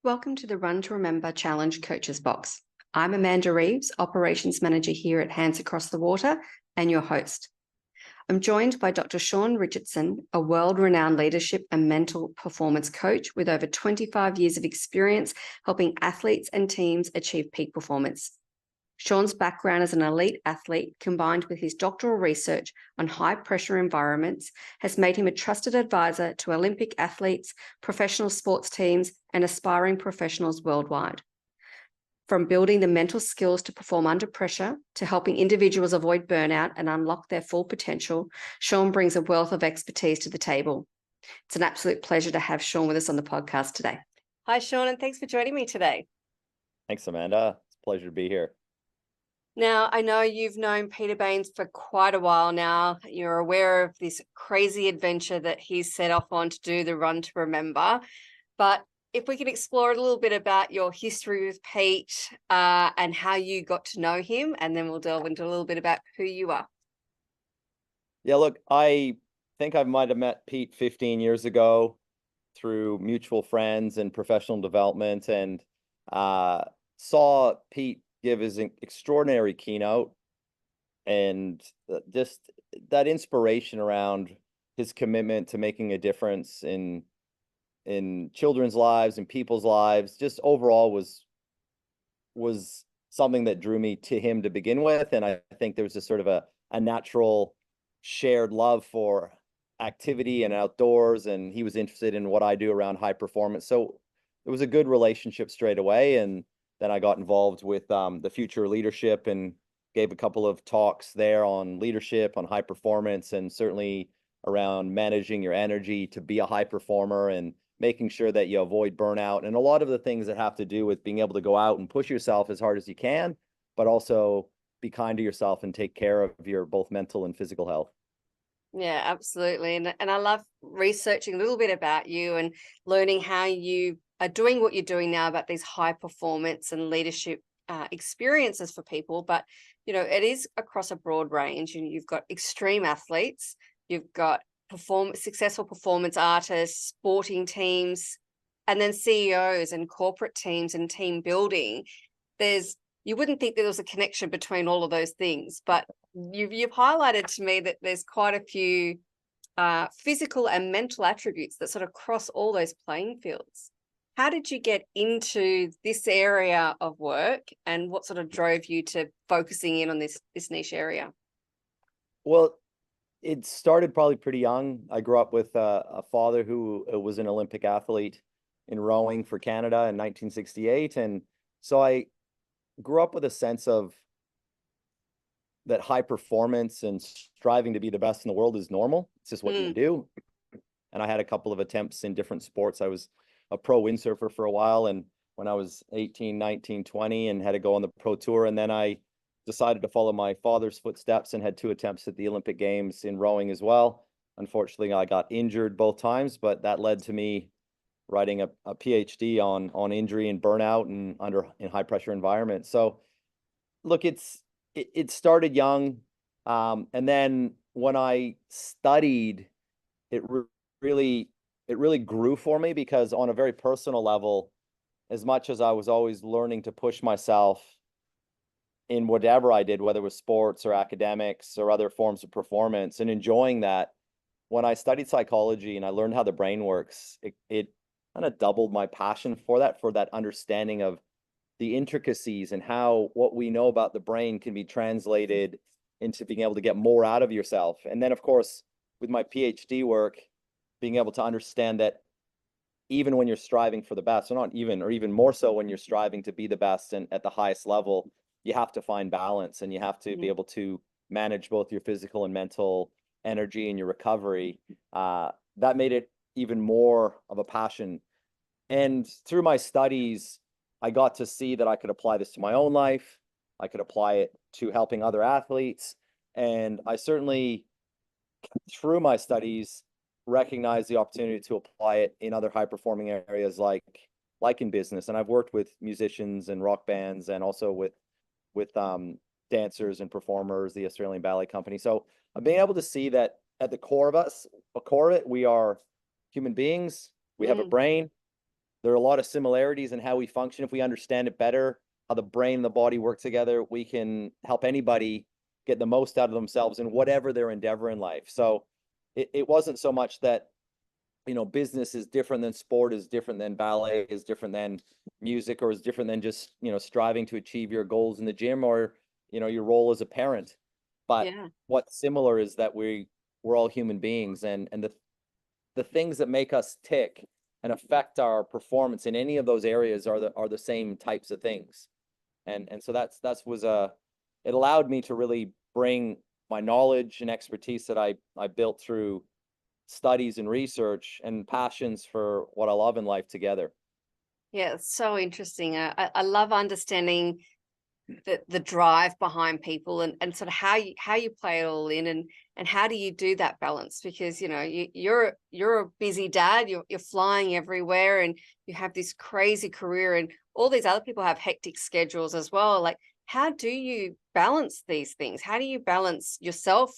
Welcome to the Run to Remember Challenge Coaches Box. I'm Amanda Reeves, Operations Manager here at Hands Across the Water, and your host. I'm joined by Dr. Sean Richardson, a world-renowned leadership and mental performance coach with over 25 years of experience helping athletes and teams achieve peak performance. Sean's background as an elite athlete, combined with his doctoral research on high-pressure environments, has made him a trusted advisor to Olympic athletes, professional sports teams, and aspiring professionals worldwide. From building the mental skills to perform under pressure to helping individuals avoid burnout and unlock their full potential, Sean brings a wealth of expertise to the table. It's an absolute pleasure to have Sean with us on the podcast today. Hi, Sean, and thanks for joining me today. Thanks, Amanda. It's a pleasure to be here. Now, I know you've known Peter Baines for quite a while now. You're aware of this crazy adventure that he's set off on to do the Run to Remember. But if we could explore a little bit about your history with Pete and how you got to know him, and then we'll delve into a little bit about who you are. Yeah, look, I think I might have met Pete 15 years ago through mutual friends and professional development, and saw Pete give his extraordinary keynote, and just that inspiration around his commitment to making a difference in children's lives and people's lives, just overall was something that drew me to him to begin with. And I think there was just sort of a natural shared love for activity and outdoors, and he was interested in what I do around high performance. So it was a good relationship straight away. And then I got involved with the Future Leadership and gave a couple of talks there on leadership, on high performance, and certainly around managing your energy to be a high performer and making sure that you avoid burnout, and a lot of the things that have to do with being able to go out and push yourself as hard as you can, but also be kind to yourself and take care of your both mental and physical health. Yeah, absolutely. And I love researching a little bit about you and learning how you are doing what you're doing now about these high performance and leadership experiences for people. But, you know, it is across a broad range. And you've got extreme athletes, you've got successful performance artists, sporting teams, and then CEOs and corporate teams and team building. You wouldn't think there was a connection between all of those things, but you've highlighted to me that there's quite a few physical and mental attributes that sort of cross all those playing fields. How did you get into this area of work, and what sort of drove you to focusing in on this niche area? Well, it started probably pretty young. I grew up with a father who was an Olympic athlete in rowing for Canada in 1968. And so I grew up with a sense of that high performance and striving to be the best in the world is normal. It's just what you do. And I had a couple of attempts in different sports. I was a pro windsurfer for a while, and when I was 18, 19, 20, and had to go on the pro tour. And then I decided to follow my father's footsteps and had 2 attempts at the Olympic Games in rowing as well. Unfortunately, I got injured both times, but that led to me writing a PhD on injury and burnout and in high pressure environments. So look, it started young. And then when I studied, it really grew for me, because on a very personal level, as much as I was always learning to push myself in whatever I did, whether it was sports or academics or other forms of performance, and enjoying that, when I studied psychology and I learned how the brain works, it kind of doubled my passion for that understanding of the intricacies and how what we know about the brain can be translated into being able to get more out of yourself. And then, of course, with my PhD work, being able to understand that even when you're striving for the best, or not even, or even more so when you're striving to be the best and at the highest level, you have to find balance, and you have to be able to manage both your physical and mental energy and your recovery. That made it even more of a passion. And through my studies, I got to see that I could apply this to my own life. I could apply it to helping other athletes. And I certainly, through my studies, recognize the opportunity to apply it in other high performing areas like in business. And I've worked with musicians and rock bands, and also with dancers and performers, the Australian Ballet Company. So I'm being able to see that at the core of it, we are human beings. We have a brain. there are a lot of similarities in how we function. If we understand it better, how the brain and the body work together, we can help anybody get the most out of themselves in whatever their endeavor in life. So it wasn't so much that, you know, business is different than sport, is different than ballet, is different than music, or is different than just, you know, striving to achieve your goals in the gym, or, you know, your role as a parent. But Yeah. what's similar is that we're all human beings, and the things that make us tick and affect our performance in any of those areas are the same types of things. And so that's was it allowed me to really bring my knowledge and expertise that I built through studies and research and passions for what I love in life together. Yeah, it's so interesting. I love understanding the drive behind people, and sort of how you play it all in, and how do you do that balance, because you know you're a busy dad, you're flying everywhere, and you have this crazy career, and all these other people have hectic schedules as well. Like, how do you balance these things? How do you balance yourself,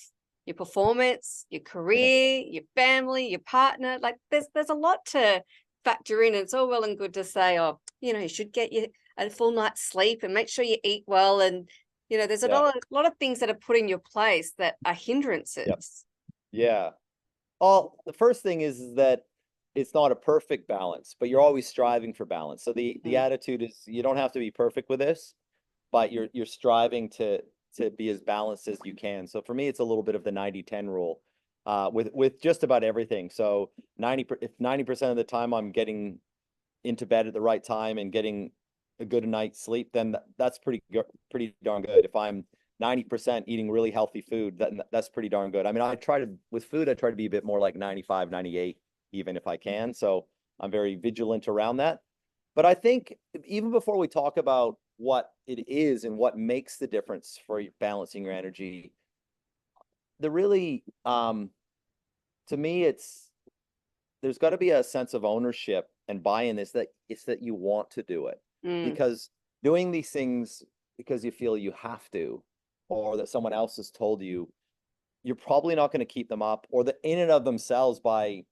your performance, your career, your family, your partner? Like, there's a lot to factor in. It's all well and good to say, oh, you know, you should get a full night's sleep and make sure you eat well. And, you know, there's a Yeah. lot of things that are put in your place that are Yep. hindrances. Yeah. Well, the first thing is that it's not a perfect balance, but you're always striving for balance. So the Mm. attitude is you don't have to be perfect with this, but you're striving to be as balanced as you can. So for me, it's a little bit of the 90-10 rule, with just about everything. So if 90% of the time I'm getting into bed at the right time and getting a good night's sleep, then that's pretty darn good. If I'm 90% eating really healthy food, that's pretty darn good. I mean, with food, I try to be a bit more like 95, 98, even if I can. So I'm very vigilant around that. But I think even before we talk about what it is and what makes the difference for balancing your energy, the really, to me, there's got to be a sense of ownership and buy-in. Is that it's that you want to do it, Mm. because doing these things because you feel you have to, or that someone else has told you, you're probably not going to keep them up, or that in and of themselves, by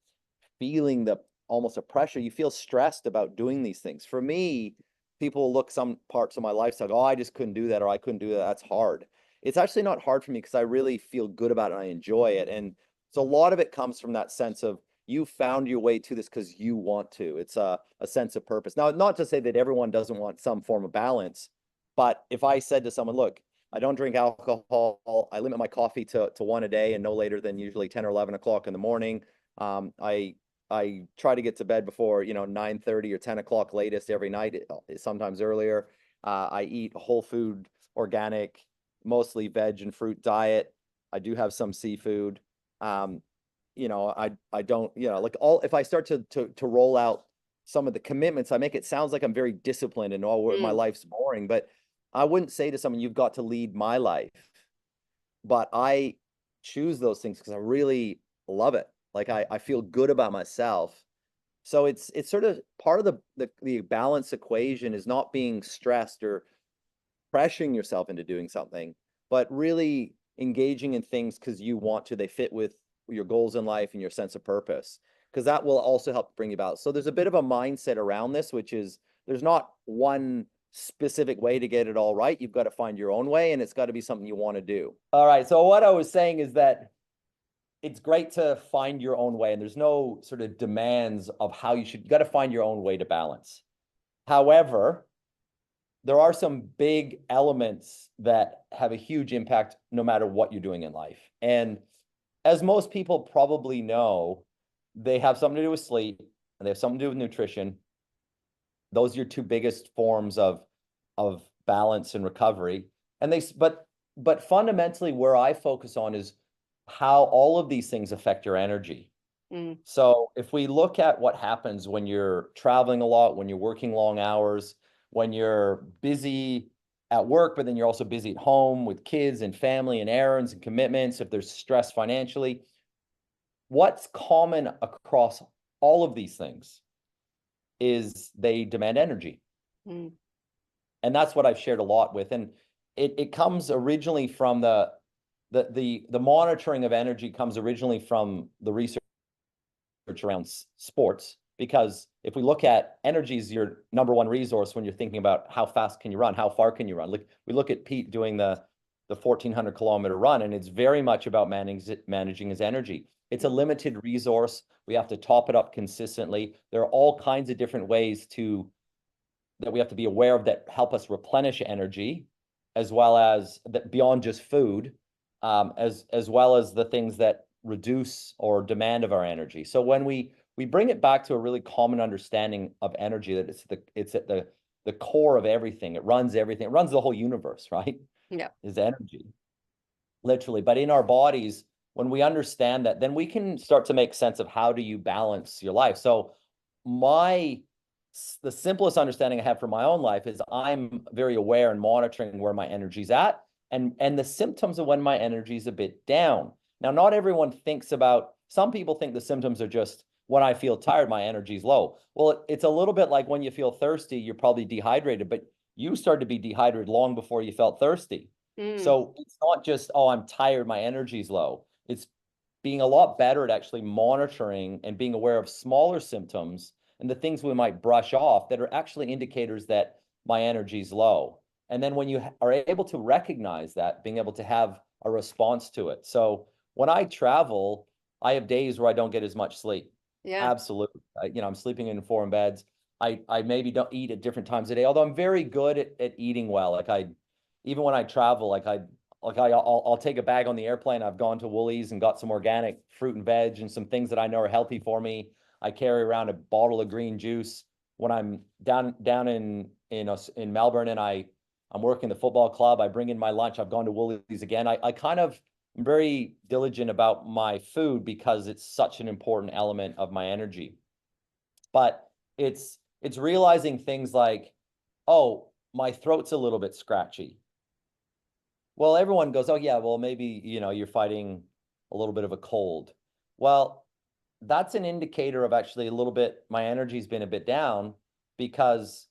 feeling the almost a pressure, you feel stressed about doing these things. For me, people look some parts of my lifestyle, oh, I just couldn't do that, or I couldn't do that. That's hard. It's actually not hard for me because I really feel good about it and I enjoy it. And so a lot of it comes from that sense of you found your way to this because you want to. It's a sense of purpose. Now, not to say that everyone doesn't want some form of balance, but if I said to someone, look, I don't drink alcohol, I limit my coffee to one a day and no later than usually 10 or 11 o'clock in the morning. I try to get to bed before, 9:30 or 10 o'clock latest every night, sometimes earlier. I eat whole food, organic, mostly veg and fruit diet. I do have some seafood. I don't, like if I start to roll out some of the commitments, I make it sounds like I'm very disciplined and all my Mm. life's boring, but I wouldn't say to someone, you've got to lead my life. But I choose those things because I really love it. Like I feel good about myself. So it's sort of part of the balance equation is not being stressed or pressuring yourself into doing something, but really engaging in things because you want to. They fit with your goals in life and your sense of purpose, because that will also help bring you about. So there's a bit of a mindset around this, which is there's not one specific way to get it all right. You've got to find your own way, and it's got to be something you want to do. All right. So what I was saying is that it's great to find your own way, and there's no sort of demands of how you got to find your own way to balance. However, there are some big elements that have a huge impact no matter what you're doing in life. And as most people probably know, they have something to do with sleep and they have something to do with nutrition. Those are your two biggest forms of balance and recovery. And but fundamentally where I focus on is how all of these things affect your energy. Mm. So if we look at what happens when you're traveling a lot, when you're working long hours, when you're busy at work, but then you're also busy at home with kids and family and errands and commitments, if there's stress financially, what's common across all of these things is they demand energy. Mm. And that's what I've shared a lot with. And it comes originally from the monitoring of energy comes originally from the research around sports, because if we look at energy is your number one resource when you're thinking about how fast can you run, how far can you run. Like we look at Pete doing the 1,400 kilometer run, and it's very much about managing his energy. It's a limited resource. We have to top it up consistently. There are all kinds of different ways that we have to be aware of that help us replenish energy, as well as that beyond just food, as well as the things that reduce or demand of our energy. So when we bring it back to a really common understanding of energy, that it's at the core of everything. It runs everything. It runs the whole universe, right? Yeah. Is energy, literally. But in our bodies, when we understand that, then we can start to make sense of how do you balance your life. So the simplest understanding I have for my own life is I'm very aware and monitoring where my energy's at and the symptoms of when my energy is a bit down. Now, not everyone thinks about, some people think the symptoms are just when I feel tired, my energy's low. Well, it's a little bit like when you feel thirsty, you're probably dehydrated, but you started to be dehydrated long before you felt thirsty. So it's not just, oh, I'm tired, my energy's low. It's being a lot better at actually monitoring and being aware of smaller symptoms and the things we might brush off that are actually indicators that my energy's low. And then when you are able to recognize that, being able to have a response to it. So when I travel, I have days where I don't get as much sleep. Yeah. Absolutely. I'm sleeping in 4 beds. I maybe don't eat at different times of day, although I'm very good at eating well. Even when I travel, I'll take a bag on the airplane. I've gone to Woolies and got some organic fruit and veg and some things that I know are healthy for me. I carry around a bottle of green juice when I'm down in Melbourne and I'm working the football club. I bring in my lunch. I've gone to Woolies again. I kind of am very diligent about my food because it's such an important element of my energy. But it's realizing things like, oh, my throat's a little bit scratchy. Well, everyone goes, oh yeah, well, maybe, you're fighting a little bit of a cold. Well, that's an indicator of actually a little bit, my energy's been a bit down because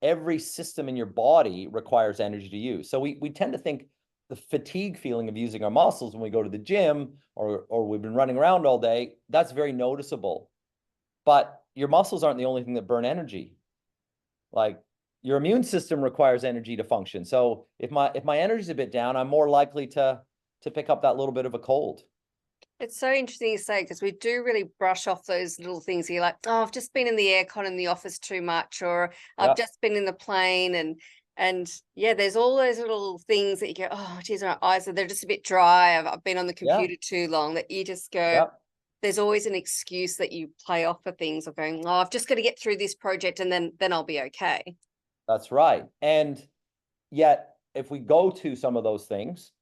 every system in your body requires energy to use. So we tend to think the fatigue feeling of using our muscles when we go to the gym or we've been running around all day, that's very noticeable. But your muscles aren't the only thing that burn energy. Like your immune system requires energy to function. So if my energy's a bit down, I'm more likely to pick up that little bit of a cold. It's so interesting you say, because we do really brush off those little things. You're like, oh, I've just been in the aircon in the office too much, or I've just been in the plane, and yeah, there's all those little things that you go, oh, geez, my eyes they're just a bit dry. I've been on the computer too long. That you just go. There's always an excuse that you play off for things, or going, oh, I've just got to get through this project, and then I'll be okay. That's right. And yet, if we go to some of those things,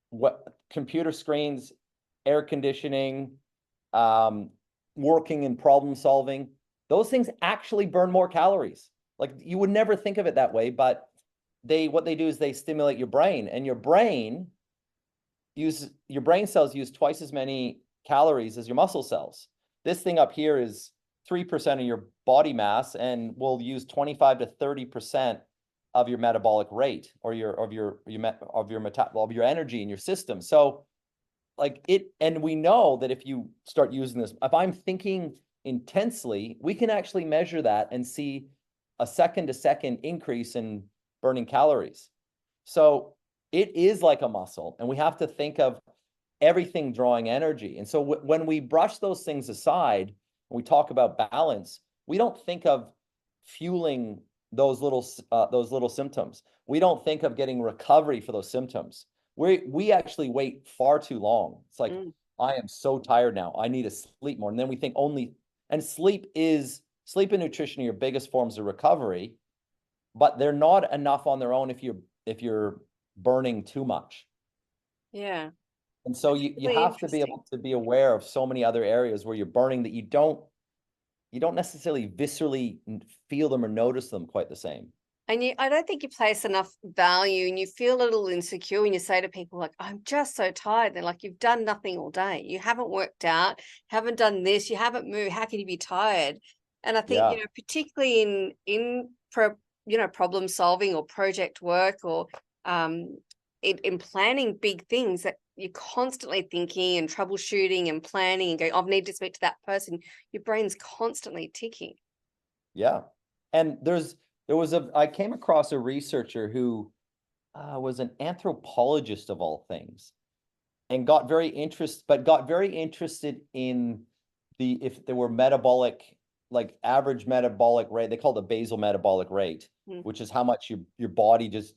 what computer screens, air conditioning, working and problem solving, those things actually burn more calories. Like you would never think of it that way, but what they do is they stimulate your brain, and your brain cells use twice as many calories as your muscle cells. This thing up here is 3% of your body mass and will use 25 to 30% of your metabolic rate or your energy in your system. So and we know that if you start using this, if I'm thinking intensely, we can actually measure that and see a second to second increase in burning calories. So it is like a muscle, and we have to think of everything drawing energy. And so when we brush those things aside, when we talk about balance, we don't think of fueling those little symptoms. We don't think of getting recovery for those symptoms. We actually wait far too long. It's like, I am so tired now. I need to sleep more. And then we think sleep and nutrition are your biggest forms of recovery, but they're not enough on their own if you're burning too much. Yeah. And so you have to be able to be aware of so many other areas where you're burning that you don't necessarily viscerally feel them or notice them quite the same. And I don't think you place enough value, and you feel a little insecure when you say to people like, I'm just so tired. They're like, you've done nothing all day. You haven't worked out, haven't done this, you haven't moved. How can you be tired? And I think, particularly in problem solving or project work or in planning big things, that, you're constantly thinking and troubleshooting and planning and going, I need to speak to that person. Your brain's constantly ticking. Yeah. And I came across a researcher who was an anthropologist of all things, and got very interested in if there were metabolic, like average metabolic rate. They call it the basal metabolic rate, which is how much your body just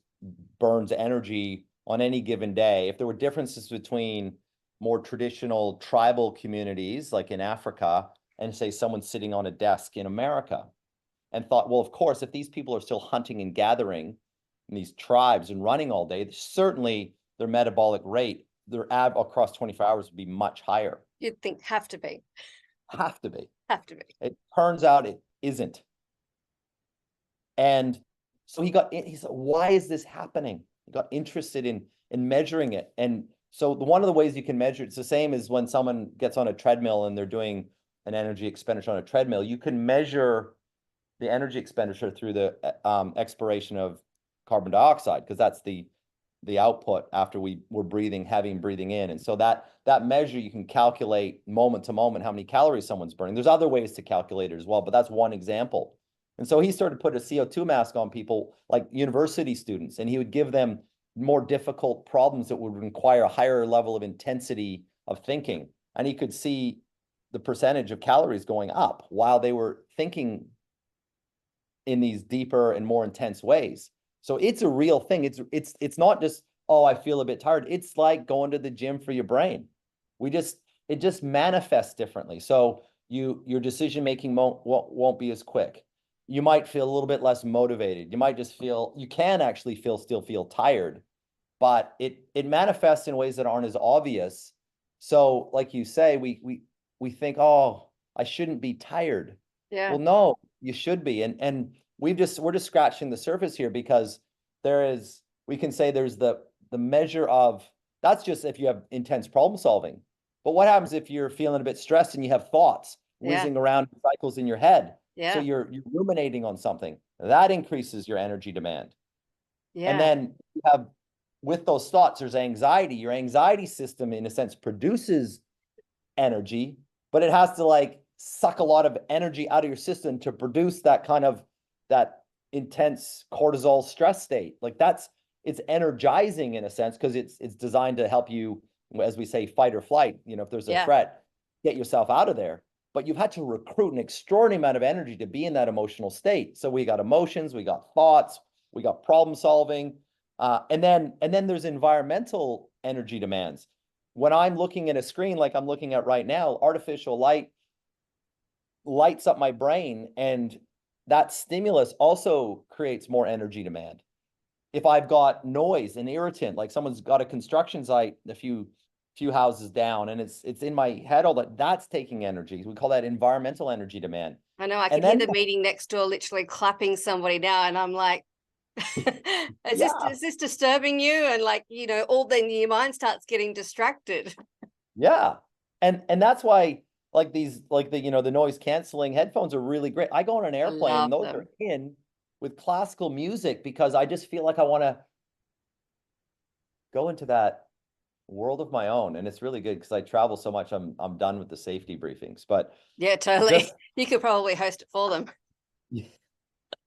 burns energy on any given day. If there were differences between more traditional tribal communities, like in Africa, and say someone sitting on a desk in America, and thought, well, of course, if these people are still hunting and gathering in these tribes and running all day, certainly their metabolic rate, their across 24 hours would be much higher. You'd think have to be. Have to be. Have to be. It turns out it isn't. And so he said, why is this happening? He got interested in measuring it. And so one of the ways you can measure it's the same as when someone gets on a treadmill and they're doing an energy expenditure on a treadmill. You can measure the energy expenditure through the expiration of carbon dioxide, because that's the output after we're breathing heavy and breathing in. And so that measure, you can calculate moment to moment how many calories someone's burning. There's other ways to calculate it as well, but that's one example. And so he started to put a CO2 mask on people, like university students, and he would give them more difficult problems that would require a higher level of intensity of thinking. And he could see the percentage of calories going up while they were thinking in these deeper and more intense ways. So it's a real thing. It's not just, oh, I feel a bit tired. It's like going to the gym for your brain. It just manifests differently. So your decision making won't be as quick. You might feel a little bit less motivated. You might just you can actually still feel tired, but it manifests in ways that aren't as obvious. So like you say, we think, oh, I shouldn't be tired. Yeah. Well, no, you should be. And we're just scratching the surface here, because we can say there's the measure of, that's just if you have intense problem solving. But what happens if you're feeling a bit stressed and you have thoughts whizzing around in cycles in your head? Yeah. So you're ruminating on something. That increases your energy demand. Yeah. And then you have, with those thoughts, there's anxiety. Your anxiety system, in a sense, produces energy, but it has to like suck a lot of energy out of your system to produce that intense cortisol stress state. Like it's energizing in a sense, because it's designed to help you, as we say, fight or flight. If there's a threat, get yourself out of there. But you've had to recruit an extraordinary amount of energy to be in that emotional state. So we got emotions, we got thoughts, we got problem solving, and then there's environmental energy demands. When I'm looking at a screen like I'm looking at right now, artificial light lights up my brain, and that stimulus also creates more energy demand. If I've got noise and irritant, like someone's got a construction site a few houses down, and it's in my head, all that's taking energy. We call that environmental energy demand. I know. I can hear the meeting next door literally clapping somebody now, and I'm like, is this disturbing you? And like, all then your mind starts getting distracted. Yeah. And that's why like the noise canceling headphones are really great. I go on an airplane, and those are in with classical music, because I just feel like I want to go into that world of my own. And it's really good, because I travel so much. I'm done with the safety briefings, but yeah, totally. You could probably host it for them.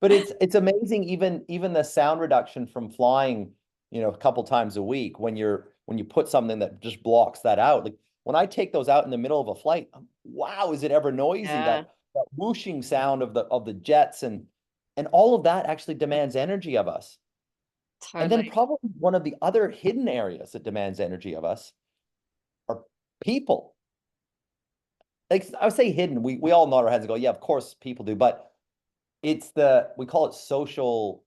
But it's amazing, even the sound reduction from flying, a couple times a week, when you put something that just blocks that out. Like when I take those out in the middle of a flight, wow, is it ever noisy? Yeah. That whooshing sound of the jets, and all of that actually demands energy of us. Totally. And then probably one of the other hidden areas that demands energy of us are people. Like I would say hidden. We all nod our heads and go, yeah, of course people do, but we call it social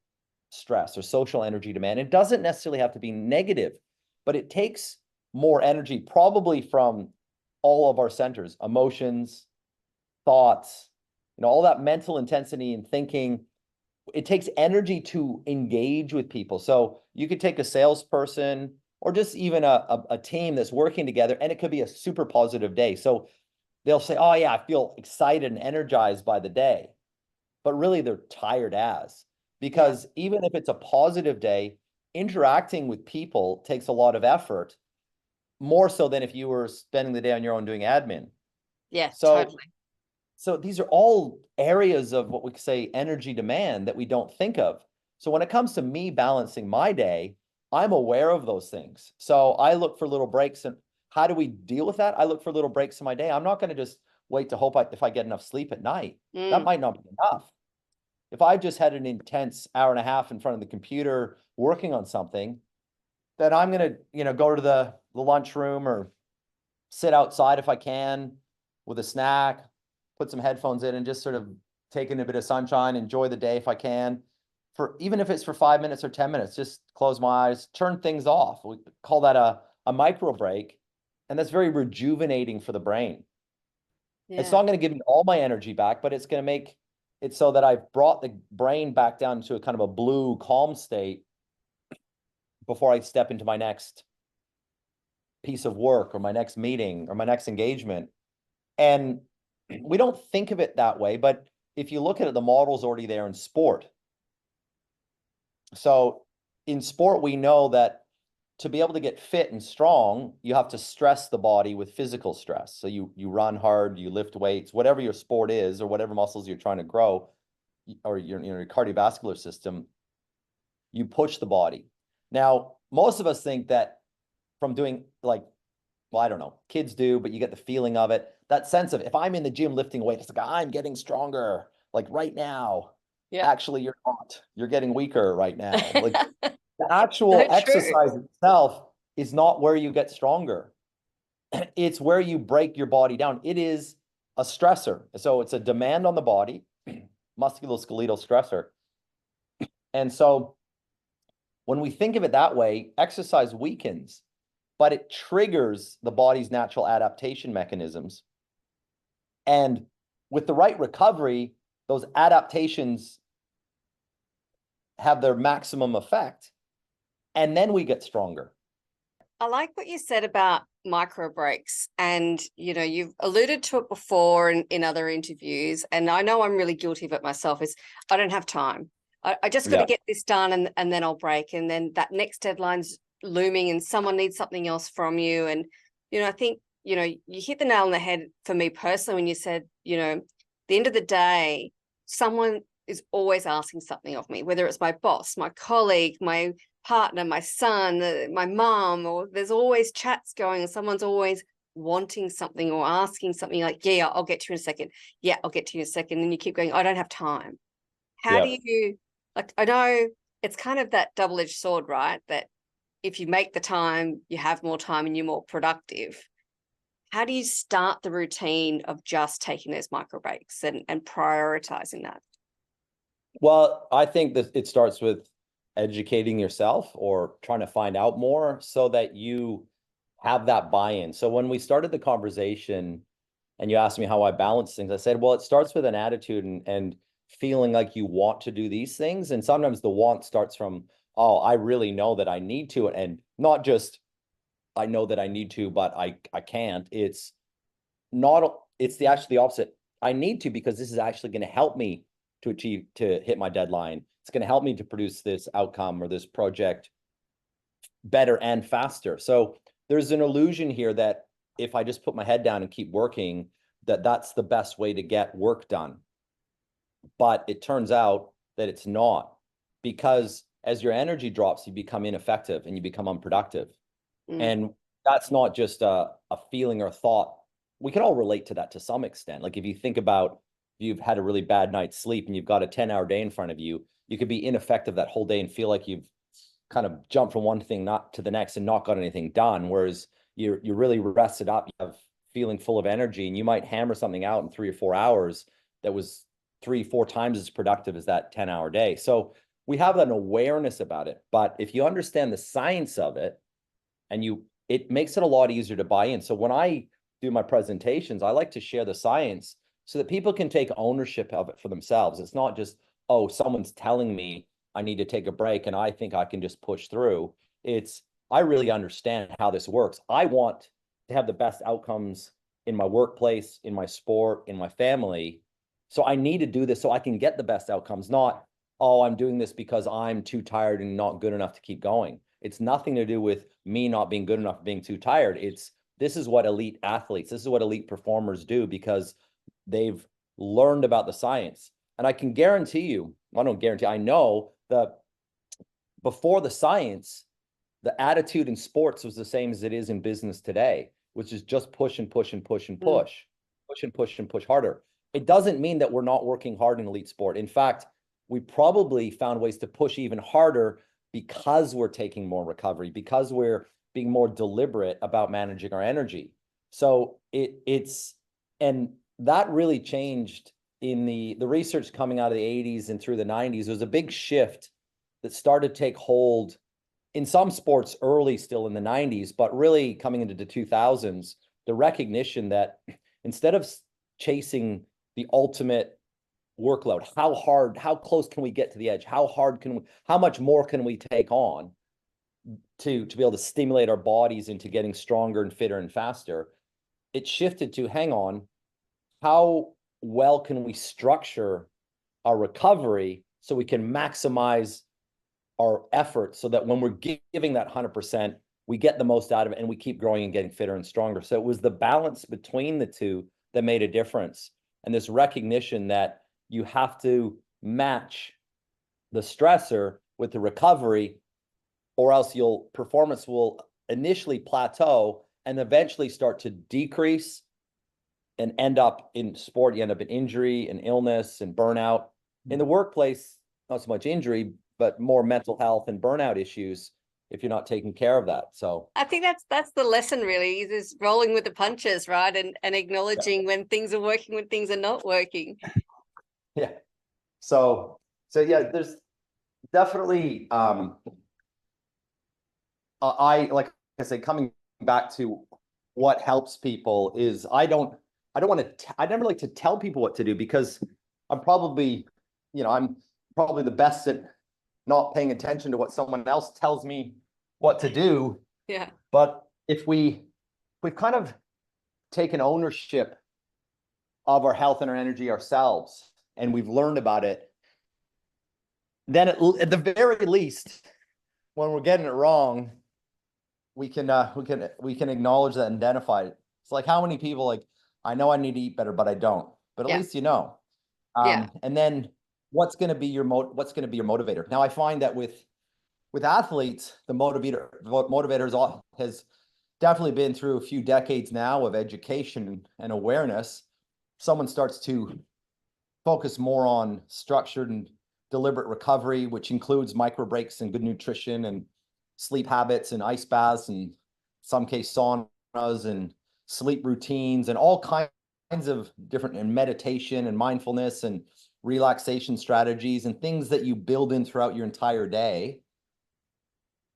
stress or social energy demand. It doesn't necessarily have to be negative, but it takes more energy, probably from all of our centers, emotions, thoughts, all that mental intensity and thinking. It takes energy to engage with people. So you could take a salesperson, or just even a team that's working together, and it could be a super positive day. So they'll say, oh yeah, I feel excited and energized by the day. But really they're tired because even if it's a positive day, interacting with people takes a lot of effort. more so than if you were spending the day on your own doing admin. Yeah, So, totally. so these are all areas of what we say energy demand that we don't think of. So when it comes to me balancing my day, I'm aware of those things. So I look for little breaks. And how do we deal with that? I look for little breaks in my day. I'm not going to just wait to hope if I get enough sleep at night. That might not be enough. If I just had an intense hour and a half in front of the computer working on something, then I'm going to, go to the lunchroom or sit outside if I can with a snack, put some headphones in and just sort of take in a bit of sunshine, enjoy the day if I can. For even if it's for 5 minutes or 10 minutes, just close my eyes, turn things off. We call that a micro break. And that's very rejuvenating for the brain. It's not going to give me all my energy back, but it's going to make it so that I've brought the brain back down to a kind of a blue, calm state before I step into my next piece of work or my next meeting or my next engagement. And we don't think of it that way, but if you look at it, the model's already there in sport. So in sport, we know that to be able to get fit and strong, you have to stress the body with physical stress. So you run hard, you lift weights, whatever your sport is, or whatever muscles you're trying to grow, or your cardiovascular system, you push the body. Now, most of us think that from doing well, I don't know, kids do, but you get the feeling of it, that sense of if I'm in the gym lifting weights, it's like I'm getting stronger, like right now. Yeah. Actually, you're not. You're getting weaker right now. Like the actual exercise itself is not where you get stronger. It's where you break your body down. It is a stressor. So it's a demand on the body, musculoskeletal stressor. And so when we think of it that way, exercise weakens, but it triggers the body's natural adaptation mechanisms. And with the right recovery, those adaptations have their maximum effect. And then we get stronger. I like what you said about micro breaks. And, you've alluded to it before in other interviews. And I know I'm really guilty of it myself, is I don't have time. I just got to get this done and then I'll break. And then that next deadline's looming and someone needs something else from you. And, I think, you hit the nail on the head for me personally when you said, the end of the day, someone is always asking something of me, whether it's my boss, my colleague, my partner, my son, my mom, or there's always chats going and someone's always wanting something or asking something like, yeah, I'll get to you in a second. Yeah, I'll get to you in a second. And you keep going, I don't have time. How do you, I know it's kind of that double-edged sword, right? That if you make the time, you have more time and you're more productive. How do you start the routine of just taking those micro breaks and prioritizing that? Well, I think that it starts with educating yourself or trying to find out more so that you have that buy-in. So when we started the conversation and you asked me how I balance things, I said, well, it starts with an attitude and feeling like you want to do these things. And sometimes the want starts from, oh, I really know that I need to, and not just I know that I need to, but I can't. It's actually the opposite. I need to because this is actually going to help me to hit my deadline. It's going to help me to produce this outcome or this project better and faster. So there's an illusion here that if I just put my head down and keep working, that's the best way to get work done. But it turns out that it's not, because as your energy drops, you become ineffective and you become unproductive. And that's not just a feeling or a thought. We can all relate to that to some extent. Like if you think about, you've had a really bad night's sleep and you've got a 10-hour day in front of you, you could be ineffective that whole day and feel like you've kind of jumped from one thing not to the next and not got anything done. Whereas you're really rested up, you have feeling full of energy, and you might hammer something out in 3 or 4 hours that was 3-4 times as productive as that 10-hour day. So we have an awareness about it. But if you understand the science of it, and it makes it a lot easier to buy in. So when I do my presentations, I like to share the science so that people can take ownership of it for themselves. It's not just, oh, someone's telling me I need to take a break and I think I can just push through. It's, I really understand how this works. I want to have the best outcomes in my workplace, in my sport, in my family. So I need to do this so I can get the best outcomes, not, oh, I'm doing this because I'm too tired and not good enough to keep going. It's nothing to do with me not being good enough, being too tired. This is what elite athletes, this is what elite performers do, because they've learned about the science. And I can guarantee you, I don't guarantee, I know that before the science, the attitude in sports was the same as it is in business today, which is just push and push and push and push, push and push and push harder. It doesn't mean that we're not working hard in elite sport. In fact, we probably found ways to push even harder because we're taking more recovery, because we're being more deliberate about managing our energy. So and that really changed in the research coming out of the 80s and through the 90s. There was a big shift that started to take hold in some sports early, still in the 90s, but really coming into the 2000s, the recognition that instead of chasing the ultimate workload, how close can we get to the edge? How much more can we take on to be able to stimulate our bodies into getting stronger and fitter and faster? It shifted to, hang on, how well can we structure our recovery so we can maximize our effort, so that when we're giving that 100%, we get the most out of it and we keep growing and getting fitter and stronger. So it was the balance between the two that made a difference. And this recognition that you have to match the stressor with the recovery, or else performance will initially plateau and eventually start to decrease and end up in sport. You end up in injury and illness and burnout. In the workplace, not so much injury, but more mental health and burnout issues if you're not taking care of that. So I think that's the lesson, really, is rolling with the punches, right? And acknowledging when things are working, when things are not working. Yeah. So yeah, there's definitely like I say, coming back to what helps people is I never like to tell people what to do, because I'm probably the best at not paying attention to what someone else tells me what to do. Yeah. But if we've kind of taken ownership of our health and our energy ourselves, and we've learned about it, then at the very least, when we're getting it wrong, we can acknowledge that and identify it. It's like, how many people, like, I know I need to eat better, but I don't. But at least you know. And then what's going to be your motivator? Now, I find that with athletes, the motivator has definitely been through a few decades now of education and awareness. Someone starts to focus more on structured and deliberate recovery, which includes micro breaks and good nutrition and sleep habits and ice baths and in some case saunas and sleep routines and all kinds of different, and meditation and mindfulness and relaxation strategies and things that you build in throughout your entire day.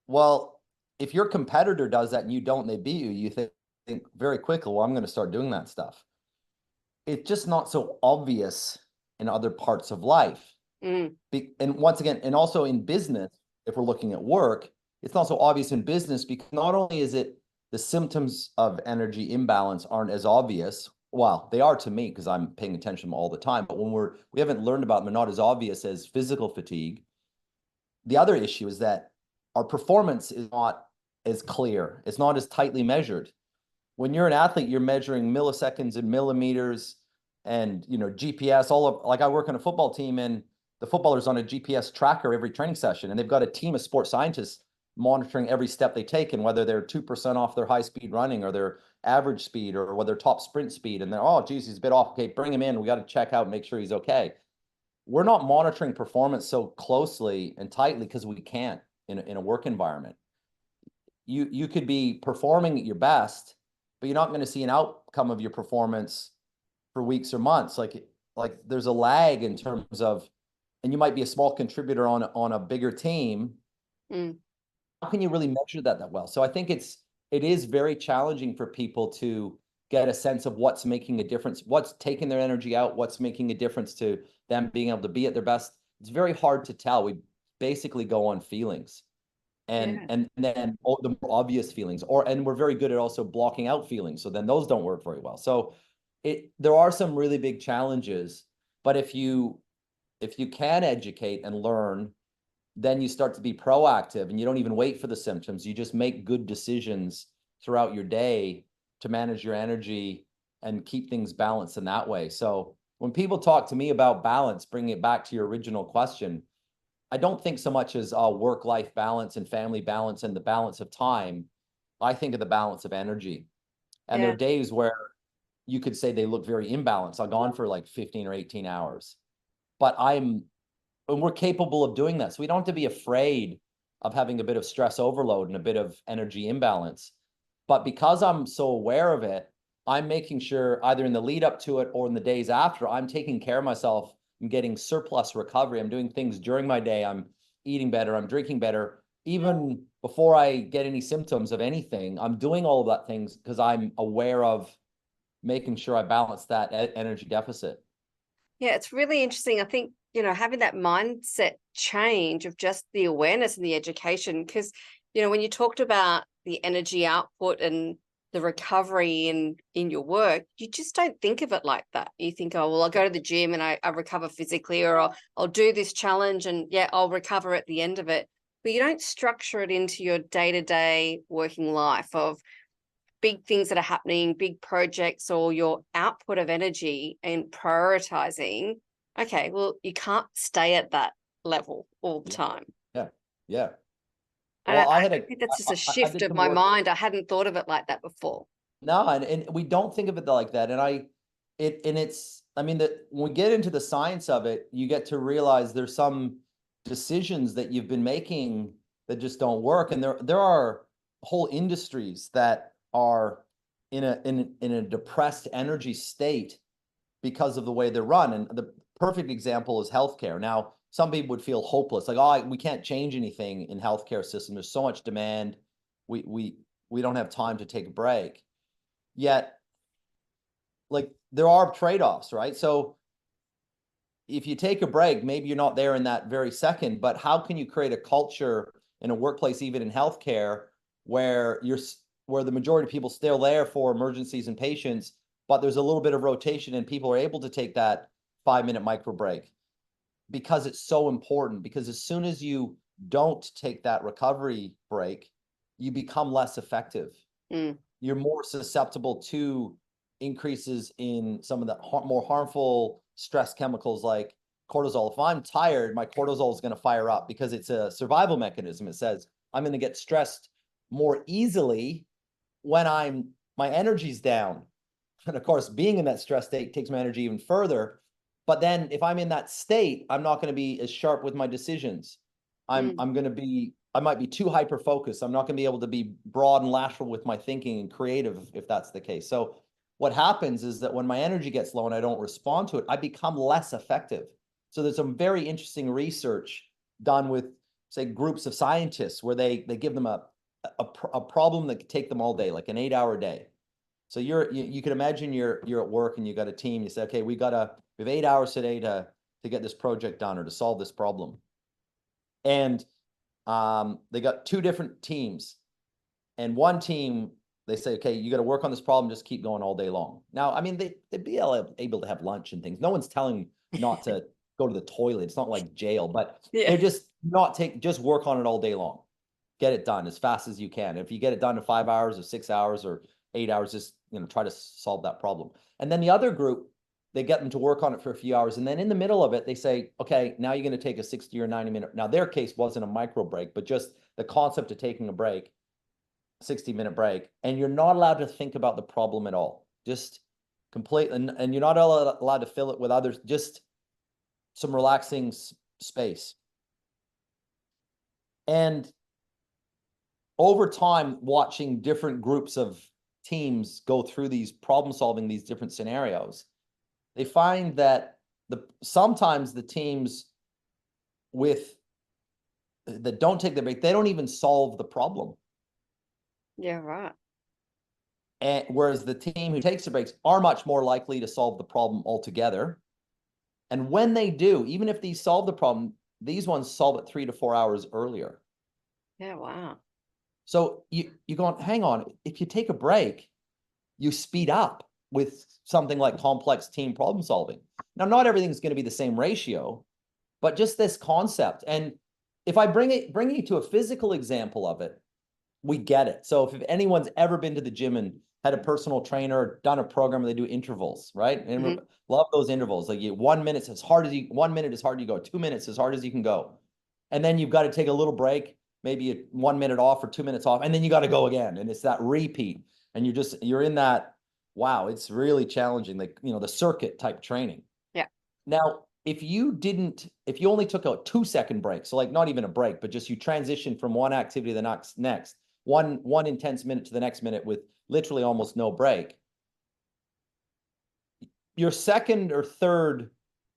Well, if your competitor does that and you don't, they beat you, you think very quickly, well, I'm going to start doing that stuff. It's just not so obvious in other parts of life. And once again, and also in business, if we're looking at work, it's not so obvious in business, because not only is it the symptoms of energy imbalance aren't as obvious. Well, they are to me because I'm paying attention to them all the time. But when we haven't learned about them, they're not as obvious as physical fatigue. The other issue is that our performance is not as clear. It's not as tightly measured. When you're an athlete, you're measuring milliseconds and millimeters and, GPS, like I work on a football team, and the footballers on a GPS tracker every training session, and they've got a team of sports scientists monitoring every step they take, and whether they're 2% off their high speed running or their average speed, or whether top sprint speed, and they're, oh, geez, he's a bit off. Okay, bring him in. We got to check out and make sure he's okay. We're not monitoring performance so closely and tightly because we can't in a work environment. You could be performing at your best, but you're not going to see an outcome of your performance for weeks or months. Like there's a lag in terms of, and you might be a small contributor on a bigger team. How can you really measure that well? So I think it is very challenging for people to get a sense of what's making a difference, what's taking their energy out, what's making a difference to them being able to be at their best. It's very hard to tell. We basically go on feelings, and then the more obvious feelings, and we're very good at also blocking out feelings. So then those don't work very well. So there are some really big challenges, but if you can educate and learn then you start to be proactive and you don't even wait for the symptoms. You just make good decisions throughout your day to manage your energy and keep things balanced in that way. So when people talk to me about balance, bringing it back to your original question, I don't think so much as work-life balance and family balance and the balance of time. I think of the balance of energy. And there are days where you could say they look very imbalanced. I've gone for like 15 or 18 hours, but and we're capable of doing that. So we don't have to be afraid of having a bit of stress overload and a bit of energy imbalance. But because I'm so aware of it, I'm making sure either in the lead up to it or in the days after, I'm taking care of myself. I'm getting surplus recovery. I'm doing things during my day. I'm eating better. I'm drinking better. Even before I get any symptoms of anything, I'm doing all of that things because I'm aware of making sure I balance that energy deficit. Yeah, it's really interesting. I think, having that mindset change of just the awareness and the education, because, when you talked about the energy output and the recovery in your work, you just don't think of it like that. You think, oh, well, I'll go to the gym and I recover physically, or I'll do this challenge and I'll recover at the end of it. But you don't structure it into your day-to-day working life of big things that are happening, big projects, or your output of energy and prioritizing. Okay, well, you can't stay at that level all the time. Yeah. Yeah. Well, Well, I think that's just a shift of my mind. I hadn't thought of it like that before. No, and we don't think of it like that. And when we get into the science of it, you get to realize there's some decisions that you've been making that just don't work. And there are whole industries that are in a depressed energy state because of the way they're run. And the perfect example is healthcare. Now, some people would feel hopeless, like, oh, we can't change anything in healthcare system. There's so much demand. We don't have time to take a break. Yet, like, there are trade-offs, right? So if you take a break, maybe you're not there in that very second, but how can you create a culture in a workplace, even in healthcare, where the majority of people still there for emergencies and patients, but there's a little bit of rotation and people are able to take that 5-minute micro break because it's so important. Because as soon as you don't take that recovery break, you become less effective. You're more susceptible to increases in some of the more harmful stress chemicals like cortisol. If I'm tired, my cortisol is going to fire up because it's a survival mechanism. It says I'm going to get stressed more easily when my energy's down. And of course, being in that stress state takes my energy even further. But then if I'm in that state, I'm not going to be as sharp with my decisions. I might be too hyper focused. I'm not going to be able to be broad and lateral with my thinking and creative if that's the case. So what happens is that when my energy gets low and I don't respond to it, I become less effective. So there's some very interesting research done with, say, groups of scientists where they give them a problem that could take them all day, like an 8-hour day. So you can imagine you're at work and you got a team. You say, okay, we have 8 hours today to get this project done or to solve this problem. And they got 2 different teams, and one team, they say, okay, you got to work on this problem, just keep going all day long. Now, I mean, they'd be able to have lunch and things. No one's telling not to go to the toilet. It's not like jail, but they're just just work on it all day long. Get it done as fast as you can. If you get it done in 5 hours or 6 hours or 8 hours, just try to solve that problem. And then the other group, they get them to work on it for a few hours. And then in the middle of it, they say, okay, now you're going to take a 60 or 90 minute. Now, their case wasn't a micro break, but just the concept of taking a break, 60-minute break. And you're not allowed to think about the problem at all. Just complete. And you're not allowed to fill it with others, just some relaxing space. And over time, watching different groups of teams go through these problem solving, these different scenarios, they find that sometimes the teams that don't take the break, they don't even solve the problem. Yeah, right. And whereas the team who takes the breaks are much more likely to solve the problem altogether. And when they do, even if these solve the problem, these ones solve it 3 to 4 hours earlier. Yeah, wow. So you're going, hang on, if you take a break, you speed up with something like complex team problem solving. Now, not everything's going to be the same ratio, but just this concept. And if I bring you to a physical example of it, we get it. So if anyone's ever been to the gym and had a personal trainer or done a program where they do intervals, right? And love those intervals. Like 1 minute as hard as 1 minute as hard as you go, 2 minutes as hard as you can go. And then you've got to take a little break, maybe 1 minute off or 2 minutes off, and then you got to go again. And it's that repeat. And you're in that, wow, it's really challenging, like, the circuit type training. Yeah. Now, if you only took a 2-second break, so like not even a break, but just you transition from one activity to the next, one intense minute to the next minute with literally almost no break, your second or third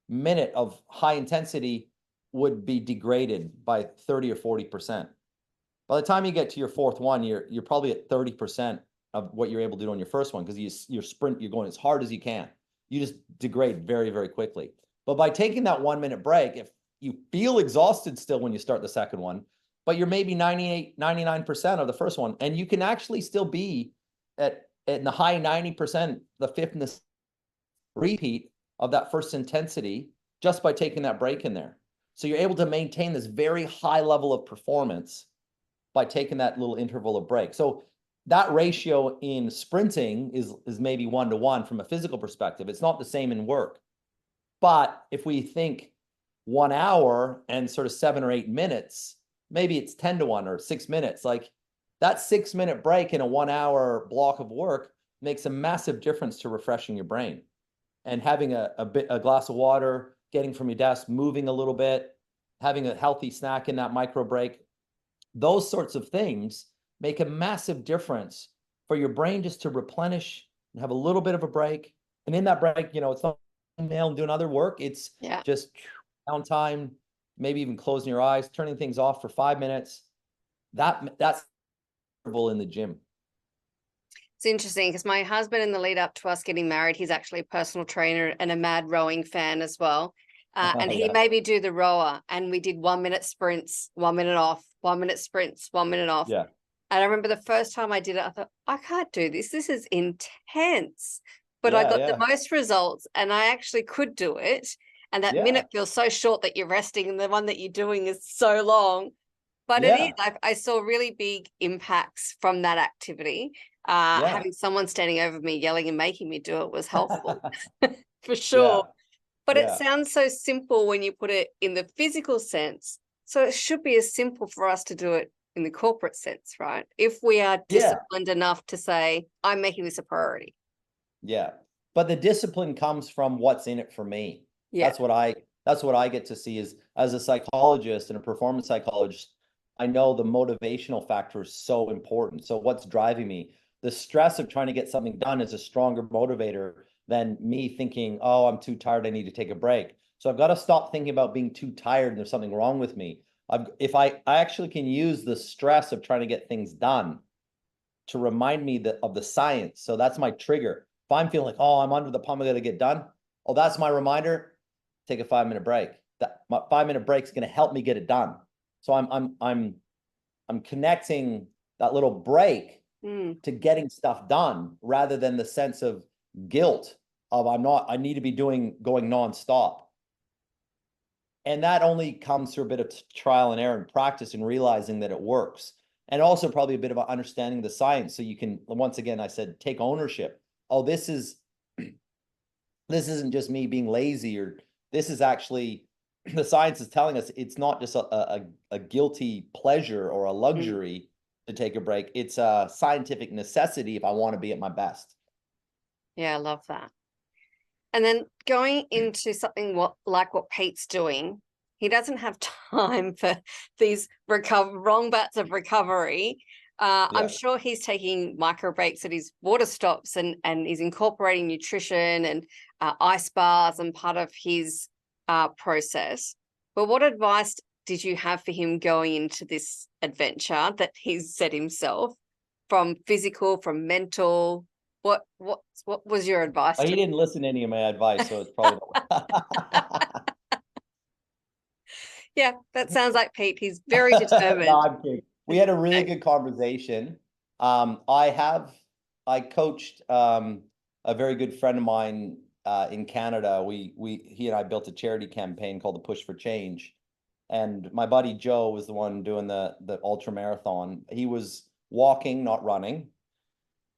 minute of high intensity would be degraded by 30 or 40%. By the time you get to your fourth one, you're probably at 30% of what you're able to do on your first one, because you're going as hard as you can. You just degrade very, very quickly. But by taking that 1 minute break, if you feel exhausted still when you start the second one, but you're maybe 98, 99% of the first one, and you can actually still be at the high 90%, the fifth and the repeat of that first intensity, just by taking that break in there. So you're able to maintain this very high level of performance by taking that little interval of break. So that ratio in sprinting is maybe 1-to-1 from a physical perspective. It's not the same in work. But if we think 1 hour and sort of 7 or 8 minutes, maybe it's 10-to-1 or 6 minutes. Like that 6-minute break in a 1 hour block of work makes a massive difference to refreshing your brain. And having a glass of water, getting from your desk, moving a little bit, having a healthy snack in that micro break, those sorts of things make a massive difference for your brain just to replenish and have a little bit of a break. And in that break, it's not email and doing other work. It's just downtime, maybe even closing your eyes, turning things off for 5 minutes. That's in the gym. It's interesting because my husband, in the lead up to us getting married, he's actually a personal trainer and a mad rowing fan as well. And he made me do the rower, and we did 1 minute sprints, 1 minute off, 1 minute sprints, 1 minute off. Yeah. And I remember the first time I did it, I thought, I can't do this. This is intense. But I got the most results, and I actually could do it. And that minute feels so short that you're resting, and the one that you're doing is so long. But it is. I saw really big impacts from that activity. Having someone standing over me yelling and making me do it was helpful for sure. But it sounds so simple when you put it in the physical sense. So it should be as simple for us to do it in the corporate sense, right? If we are disciplined enough to say, I'm making this a priority. Yeah. But the discipline comes from what's in it for me. Yeah. That's what I get to see is, as a psychologist and a performance psychologist, I know the motivational factor is so important. So what's driving me? The stress of trying to get something done is a stronger motivator than me thinking, oh, I'm too tired, I need to take a break. So I've got to stop thinking about being too tired and there's something wrong with me. If I actually can use the stress of trying to get things done to remind me of the science. So that's my trigger. If I'm feeling like, oh, I'm under the pump, I got to get done. Oh, that's my reminder. Take a 5-minute break. My 5-minute break is going to help me get it done. So I'm connecting that little break to getting stuff done, rather than the sense of guilt of I need to be going nonstop. And that only comes through a bit of trial and error and practice and realizing that it works. And also probably a bit of understanding the science. So you can, once again, I said, take ownership. Oh, this isn't just me being lazy, or this is actually, the science is telling us it's not just a guilty pleasure or a luxury to take a break. It's a scientific necessity if I want to be at my best. Yeah, I love that. And then going into something like what Pete's doing, he doesn't have time for these wrong bouts of recovery. I'm sure he's taking micro breaks at his water stops, and he's incorporating nutrition and ice baths and part of his process. But what advice did you have for him going into this adventure that he's set himself, from physical, from mental? What was your advice? He didn't listen to any of my advice, so it's probably Yeah, that sounds like Pete. He's very determined. No, I'm kidding. We had a really good conversation. I coached a very good friend of mine in Canada. He and I built a charity campaign called the Push for Change. and my buddy Joe was the one doing the ultra marathon. He was walking, not running.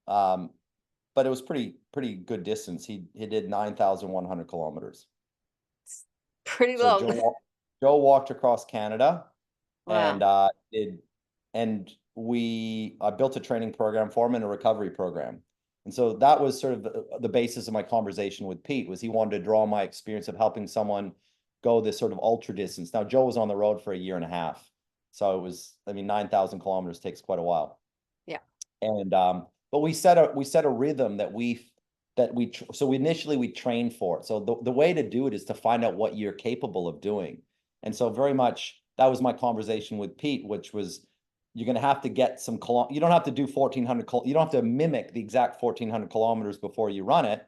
But it was pretty good distance. He did 9,100 kilometers. Pretty So long. Joe walked across Canada, and Wow. I built a training program for him and a recovery program. And so that was sort of the basis of my conversation with Pete, was he wanted to draw on my experience of helping someone go this sort of ultra distance. Now, Joe was on the road for a year and a half. So it was, I mean, 9,000 kilometers takes quite a while. Yeah. And but we set a rhythm so initially we trained for it. So the way to do it is to find out what you're capable of doing. And so very much that was my conversation with Pete, which was, you're going to have to get some you don't have to do 1,400 you don't have to mimic the exact 1,400 kilometers before you run it,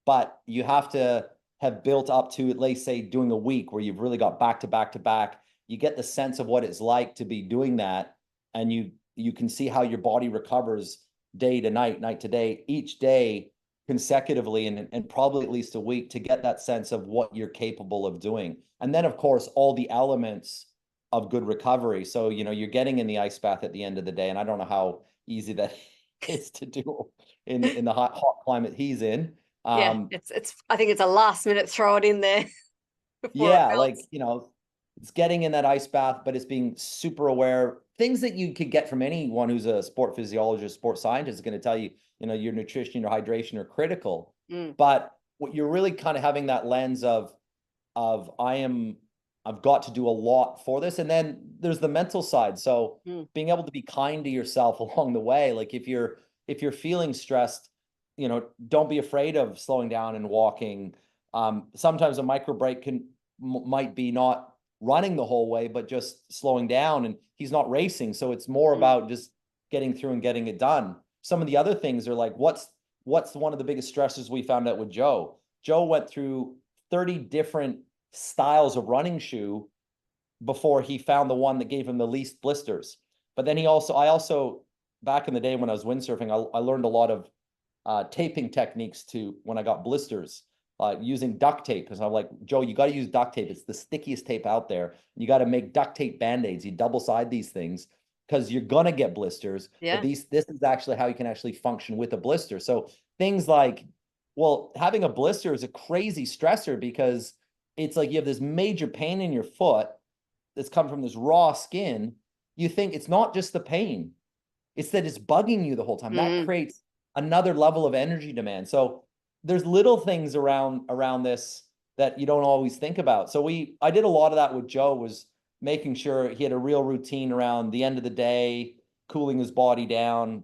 but you have to have built up to, at least say, doing a week where you've really got back to back to back. You get the sense of what it's like to be doing that, and you can see how your body recovers day to night, night to day, each day consecutively, and probably at least a week, to get that sense of what you're capable of doing. And then, of course, all the elements of good recovery. So, you're getting in the ice bath at the end of the day, and I don't know how easy that is to do in the hot climate he's in. Yeah, it's I think it's a last minute throw it in there before it Yeah, like, melts. it's getting in that ice bath, but it's being super aware. Things that you could get from anyone who's a sport physiologist, sports scientist is going to tell you, your nutrition, your hydration are critical. But what you're really kind of having that lens of I've got to do a lot for this. And then there's the mental side. So being able to be kind to yourself along the way. Like if you're feeling stressed, don't be afraid of slowing down and walking. Sometimes a micro break might be not running the whole way, but just slowing down, and he's not racing. So it's more about just getting through and getting it done. Some of the other things are like, what's one of the biggest stresses we found out with Joe? Joe went through 30 different styles of running shoe before he found the one that gave him the least blisters. But then I also, back in the day when I was windsurfing, I learned a lot of taping techniques when I got blisters, using duct tape. Because I'm like, Joe, you got to use duct tape. It's the stickiest tape out there. You got to make duct tape band-aids. You double side these things because you're gonna get blisters. Yeah. But this is actually how you can actually function with a blister. So things like, well, having a blister is a crazy stressor, because it's like you have this major pain in your foot that's come from this raw skin. You think it's not just the pain, it's that it's bugging you the whole time. That creates another level of energy demand. So there's little things around this that you don't always think about. So I did a lot of that with Joe, was making sure he had a real routine around the end of the day, cooling his body down,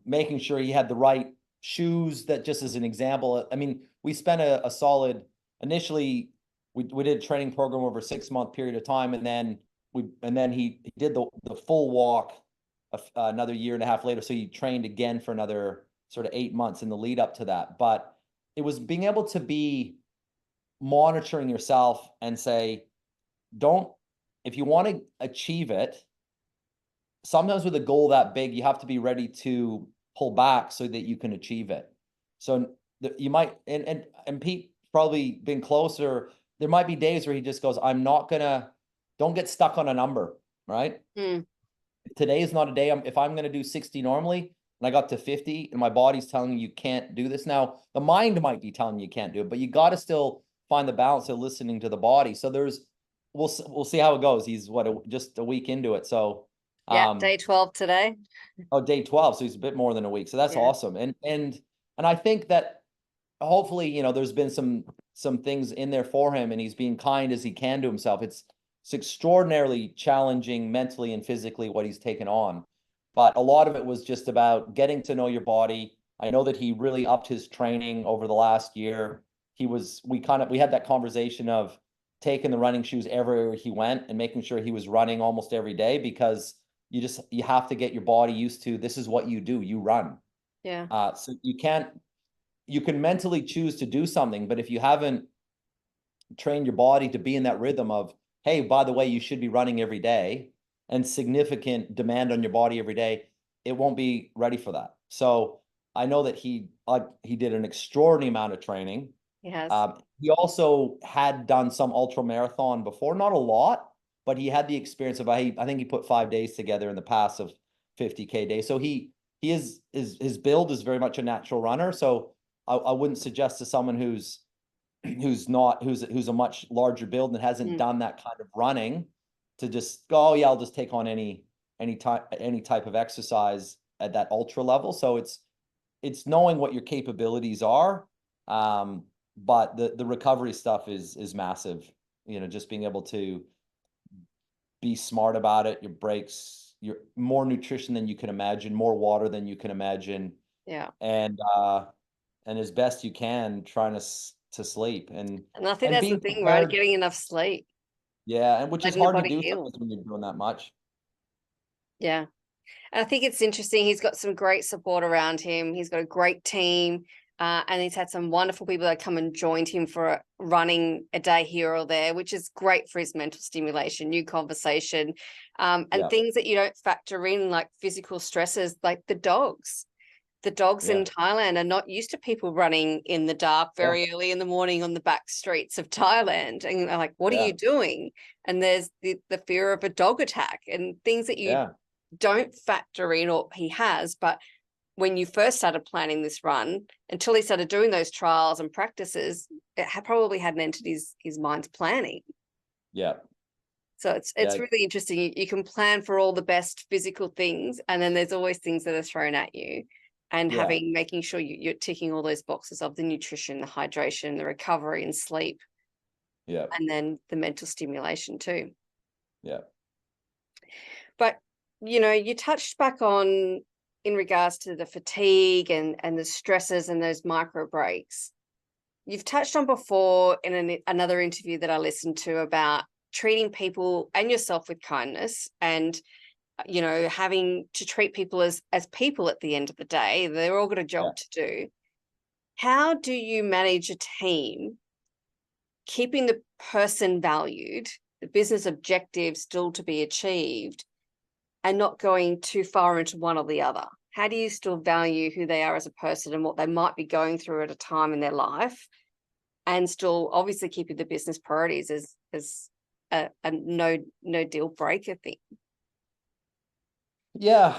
making sure he had the right shoes. That, just as an example, I mean, we spent a solid, initially we did a training program over a 6-month period of time, and then he did the full walk another year and a half later. So he trained again for another sort of 8 months in the lead up to that. But it was being able to be monitoring yourself and say, if you want to achieve it, sometimes with a goal that big, you have to be ready to pull back so that you can achieve it. So you might, and Pete probably been closer. There might be days where he just goes, don't get stuck on a number, right? Today is not a day. If I'm going to do 60 normally, and I got to 50 and my body's telling you can't do this. Now, the mind might be telling you can't do it, but you got to still find the balance of listening to the body. So we'll see how it goes. He's just a week into it. So yeah, day 12 today. Oh, day 12. So he's a bit more than a week. So that's awesome. And I think that hopefully, there's been some things in there for him, and he's being kind as he can to himself. It's extraordinarily challenging mentally and physically what he's taken on. But a lot of it was just about getting to know your body. I know that he really upped his training over the last year. We had that conversation of taking the running shoes everywhere he went and making sure he was running almost every day, because you have to get your body used to, this is what you do, you run. Yeah. So you can mentally choose to do something, but if you haven't trained your body to be in that rhythm of, hey, by the way, you should be running every day, and significant demand on your body every day, it won't be ready for that. So I know that he did an extraordinary amount of training. He has. He also had done some ultra marathon before, not a lot, but he had the experience of, I think he put 5 days together in the past of 50K days. So his build is very much a natural runner. So I wouldn't suggest to someone who's a much larger build and hasn't done that kind of running to just go, oh yeah, I'll just take on any type of exercise at that ultra level. So it's knowing what your capabilities are. But the recovery stuff is massive. You know, just being able to be smart about it, your breaks, your more nutrition than you can imagine, more water than you can imagine. Yeah. And as best you can, trying to sleep and I think that's the being thing, right? prepared. Getting enough sleep. Yeah, and which is Letting the hard to body do heal. sometimes when you're doing that much. Yeah. And I think it's interesting. He's got some great support around him. He's got a great team. And he's had some wonderful people that come and joined him for running a day here or there, which is great for his mental stimulation, new conversation, and things that you don't factor in, like physical stresses, like the dogs. The dogs in Thailand are not used to people running in the dark very early in the morning on the back streets of Thailand. And they're like, what are you doing? And there's the fear of a dog attack and things that you don't factor in, or he has. But when you first started planning this run, until he started doing those trials and practices, it probably hadn't entered his mind's planning. Yeah. So it's really interesting. You can plan for all the best physical things, and then there's always things that are thrown at you. And making sure you're ticking all those boxes of the nutrition, the hydration, the recovery and sleep. Yeah. And then the mental stimulation too. Yeah. But, you know, you touched back on in regards to the fatigue and the stresses and those micro breaks. You've touched on before in another interview that I listened to about treating people and yourself with kindness, and you know, having to treat people as people at the end of the day. They're all got a job to do. How do you manage a team, keeping the person valued, the business objective still to be achieved, and not going too far into one or the other? How do you still value who they are as a person and what they might be going through at a time in their life, and still obviously keeping the business priorities as a no deal breaker thing? Yeah.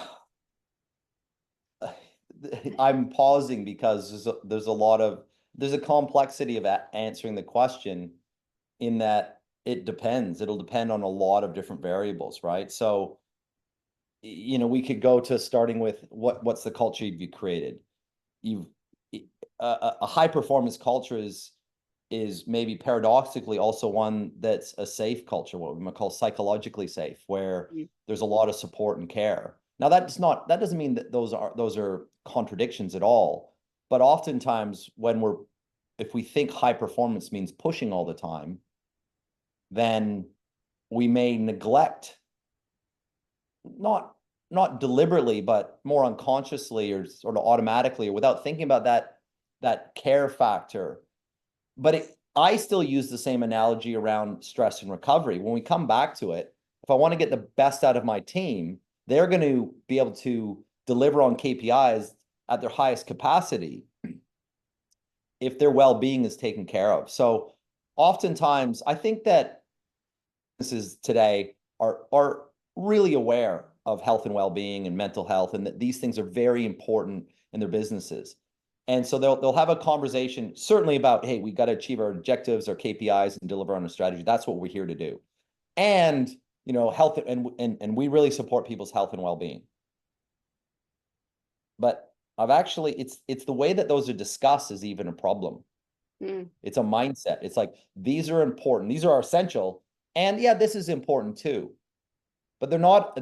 I'm pausing because there's a complexity of answering the question, in that it depends. It'll depend on a lot of different variables, right? So, you know, we could go to starting with what's the culture you've created. A high performance culture is maybe paradoxically also one that's a safe culture, what we might call psychologically safe, where there's a lot of support and care. Now that doesn't mean that those are contradictions at all, but oftentimes if we think high performance means pushing all the time, then we may neglect, not deliberately, but more unconsciously or sort of automatically or without thinking about that care factor. But I still use the same analogy around stress and recovery. When we come back to it, if I want to get the best out of my team, they're going to be able to deliver on KPIs at their highest capacity if their well-being is taken care of. So oftentimes, I think that businesses today are really aware of health and well-being and mental health, and that these things are very important in their businesses. And so they'll have a conversation certainly about, hey, we got to achieve our objectives, our KPIs, and deliver on a strategy. That's what we're here to do. And, you know, health and we really support people's health and well-being. But it's the way that those are discussed is even a problem. It's a mindset. It's like, these are important, these are essential, and yeah, this is important too. But they're not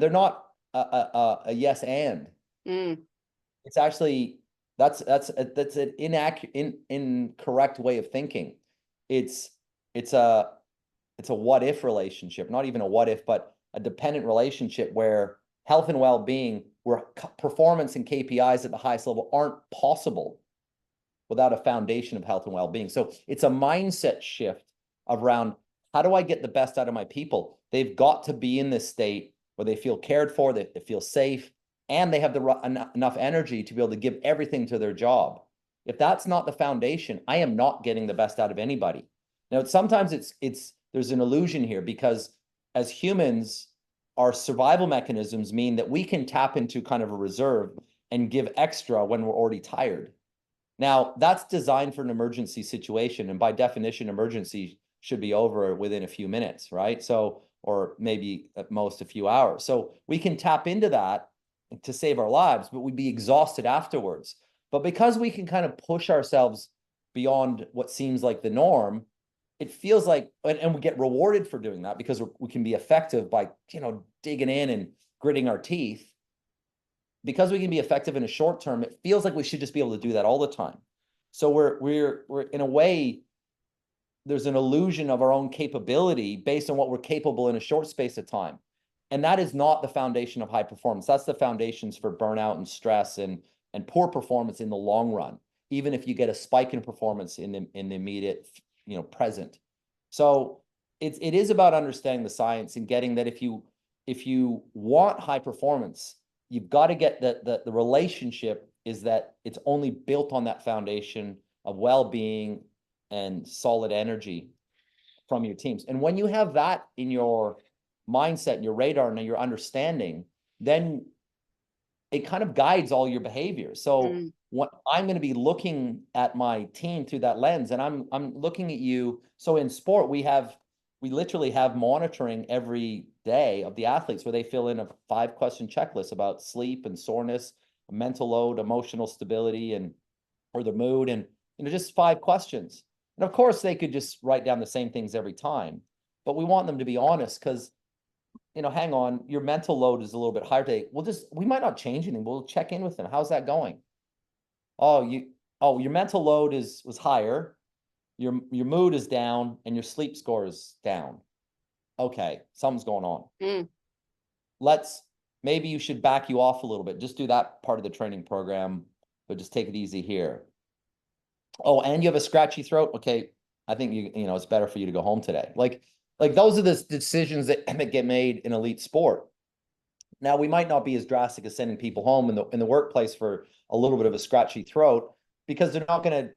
a yes and. It's actually that's an incorrect way of thinking. It's a what if relationship, not even a what if, but a dependent relationship where health and well-being, where performance and KPIs at the highest level aren't possible without a foundation of health and well-being. So it's a mindset shift around, how do I get the best out of my people? They've got to be in this state where they feel cared for, they feel safe, and they have enough energy to be able to give everything to their job. If that's not the foundation, I am not getting the best out of anybody. Now, sometimes there's an illusion here, because as humans, our survival mechanisms mean that we can tap into kind of a reserve and give extra when we're already tired. Now, that's designed for an emergency situation. And by definition, emergency should be over within a few minutes, right? So, or maybe at most a few hours. So we can tap into that to save our lives, but we'd be exhausted afterwards. But because we can kind of push ourselves beyond what seems like the norm, it feels like, and we get rewarded for doing that because we can be effective by, digging in and gritting our teeth. Because we can be effective in a short term, it feels like we should just be able to do that all the time. So we're in a way, there's an illusion of our own capability based on what we're capable in a short space of time. And that is not the foundation of high performance. That's the foundations for burnout and stress and poor performance in the long run, even if you get a spike in performance in the immediate, present. So it is about understanding the science and getting that if you want high performance, you've got to get the relationship is that it's only built on that foundation of well-being and solid energy from your teams. And when you have that in your mindset and your radar and your understanding, then it kind of guides all your behavior. So what I'm going to be looking at my team through that lens, and I'm looking at you. So in sport, we literally have monitoring every day of the athletes where they fill in a 5-question checklist about sleep and soreness, mental load, emotional stability, or the mood, and just 5 questions. And of course, they could just write down the same things every time, but we want them to be honest because, hang on, your mental load is a little bit higher today. We might not change anything. We'll check in with them. How's that going? Your mental load was higher. Your mood is down and your sleep score is down. Okay, something's going on. Maybe you should back you off a little bit. Just do that part of the training program, but just take it easy here. Oh, and you have a scratchy throat. Okay, I think it's better for you to go home today. Like those are the decisions that get made in elite sport. Now, we might not be as drastic as sending people home in the workplace for a little bit of a scratchy throat, because they're not going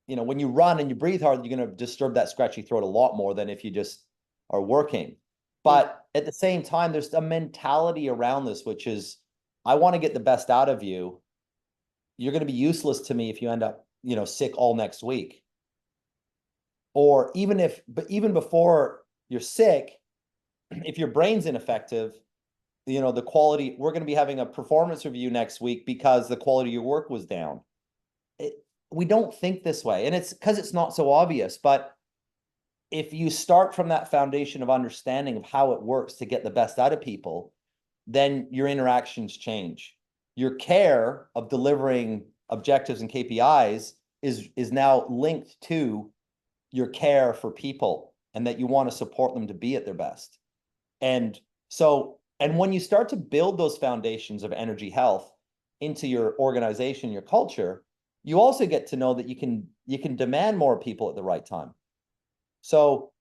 to, when you run and you breathe hard, you're going to disturb that scratchy throat a lot more than if you just are working. But at the same time, there's a mentality around this, which is, I want to get the best out of you. You're going to be useless to me if you end up, sick all next week. Or even before you're sick, if your brain's ineffective, the quality, we're going to be having a performance review next week because the quality of your work was down. We don't think this way, and it's because it's not so obvious. But if you start from that foundation of understanding of how it works to get the best out of people, then your interactions change. Your care of delivering objectives and KPIs is now linked to your care for people, and that you want to support them to be at their best. And when you start to build those foundations of energy health into your organization, your culture, you also get to know that you can demand more people at the right time. So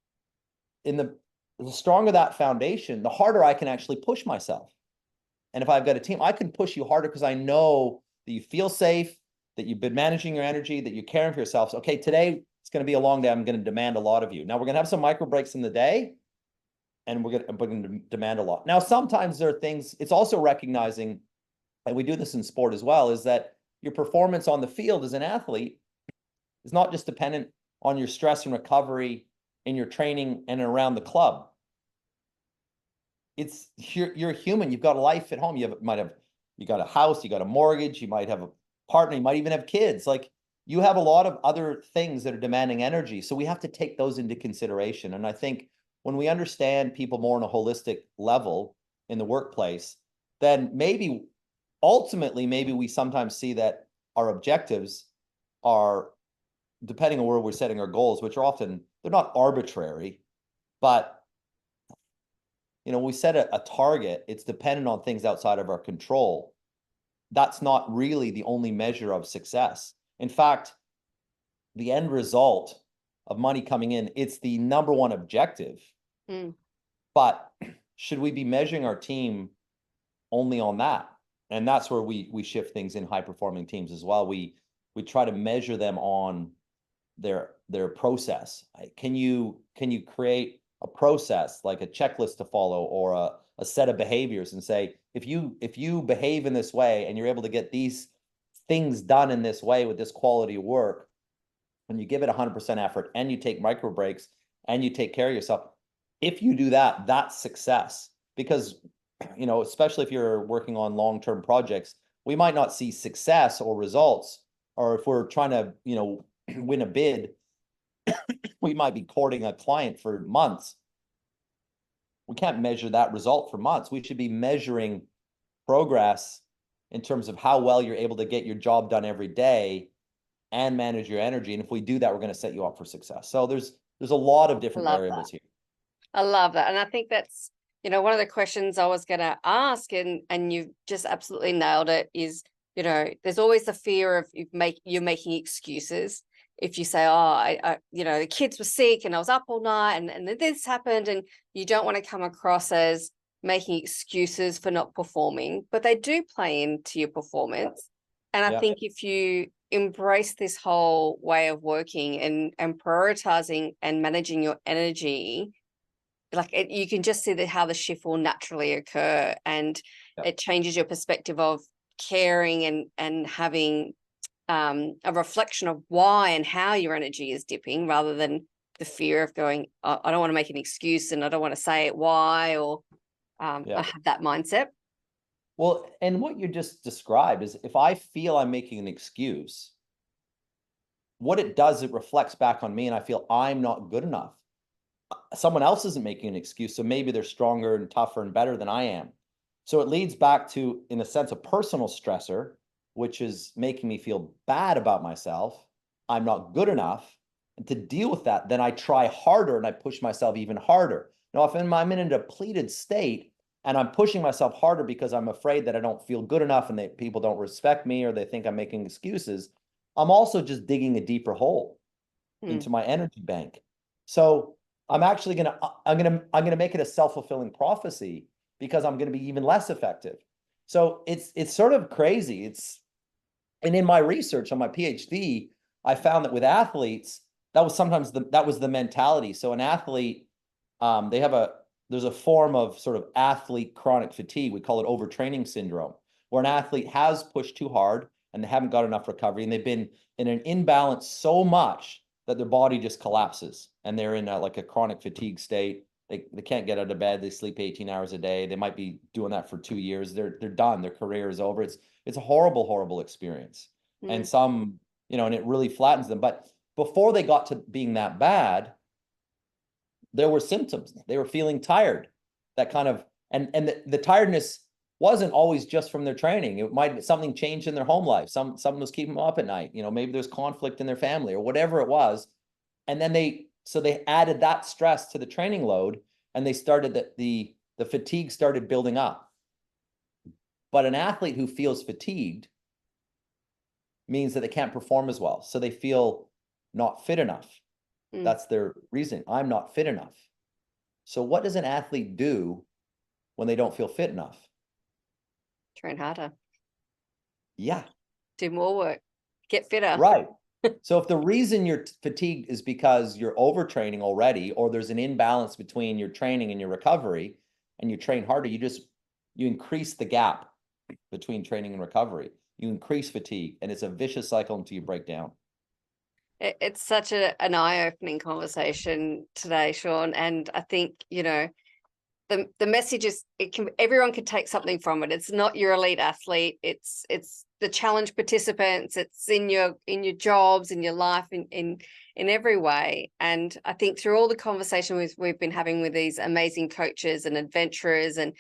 the stronger that foundation, the harder I can actually push myself. And if I've got a team, I can push you harder because I know that you feel safe, that you've been managing your energy, that you're caring for yourself. So, okay, today it's going to be a long day. I'm going to demand a lot of you. Now we're going to have some micro breaks in the day, and we're going to demand a lot. Now, sometimes there are things, it's also recognizing, and we do this in sport as well, is that your performance on the field as an athlete is not just dependent on your stress and recovery in your training and around the club. You're human. You've got a life at home. You got a house, you got a mortgage, you might have a partner, you might even have kids. Like, you have a lot of other things that are demanding energy. So we have to take those into consideration. And I think when we understand people more on a holistic level in the workplace, then ultimately we sometimes see that our objectives are, depending on where we're setting our goals, which are often, they're not arbitrary, but when we set a target, it's dependent on things outside of our control. That's not really the only measure of success. In fact, the end result of money coming in, it's the number one objective. But should we be measuring our team only on that? And that's where we shift things in high performing teams as well. We we try to measure them on their process. Can you create a process, like a checklist to follow, or a set of behaviors, and say, if you behave in this way and you're able to get these things done in this way with this quality of work, and you give it 100% effort, and you take micro breaks, and you take care of yourself, if you do that, that's success. Because, you know, especially if you're working on long-term projects, we might not see success or results, or if we're trying to, you know, win a bid, we might be courting a client for months. We can't measure that result for months. We should be measuring progress in terms of how well you're able to get your job done every day and manage your energy. And if we do that, we're going to set you up for success. So there's a lot of different variables here. I love that. And I think that's, you know, one of the questions I was going to ask, and you've just absolutely nailed it, is, you know, there's always the fear of you're making excuses. If you say, oh, I you know, the kids were sick and I was up all night and then this happened, and you don't want to come across as making excuses for not performing, but they do play into your performance. And I think if you embrace this whole way of working and prioritizing and managing your energy, like you can just see how the shift will naturally occur, and it changes your perspective of caring and having a reflection of why and how your energy is dipping, rather than the fear of going, I don't want to make an excuse and I don't want to say it why, or I have that mindset. Well, and what you just described is, if I feel I'm making an excuse, what it does, it reflects back on me, and I feel I'm not good enough. Someone else isn't making an excuse, so maybe they're stronger and tougher and better than I am. So it leads back to, in a sense, a personal stressor, which is making me feel bad about myself. I'm not good enough. And to deal with that, then I try harder and I push myself even harder. Now, if I'm in a depleted state and I'm pushing myself harder because I'm afraid that I don't feel good enough and that people don't respect me, or they think I'm making excuses, I'm also just digging a deeper hole into my energy bank. So I'm actually gonna make it a self-fulfilling prophecy, because I'm gonna be even less effective. So it's sort of crazy. And in my research on my PhD, I found that with athletes, that was sometimes the mentality. So an athlete, there's a form of sort of athlete chronic fatigue. We call it overtraining syndrome, where an athlete has pushed too hard and they haven't got enough recovery, and they've been in an imbalance so much that their body just collapses, and they're in like a chronic fatigue state. They can't get out of bed. They sleep 18 hours a day. They might be doing that for 2 years. They're done. Their career is over. It's a horrible, horrible experience. And some, you know, and it really flattens them. But before they got to being that bad, there were symptoms. They were feeling tired. That kind of, and the tiredness wasn't always just from their training. It might be something changed in their home life. Something was keeping them up at night. You know, maybe there's conflict in their family or whatever it was. And then they added that stress to the training load, and they started the fatigue started building up. But an athlete who feels fatigued means that they can't perform as well. So they feel not fit enough. That's their reason. I'm not fit enough. So what does an athlete do when they don't feel fit enough? Train harder. Yeah. Do more work. Get fitter. Right. So if the reason you're fatigued is because you're overtraining already, or there's an imbalance between your training and your recovery, and you train harder, you increase the gap between training and recovery. You increase fatigue, and it's a vicious cycle until you break down. It's such an eye-opening conversation today, Sean. And I think, you know, the message is, everyone can take something from it. It's not your elite athlete. It's the challenge participants. It's in your jobs, in your life, in every way. And I think through all the conversation we've been having with these amazing coaches and adventurers, and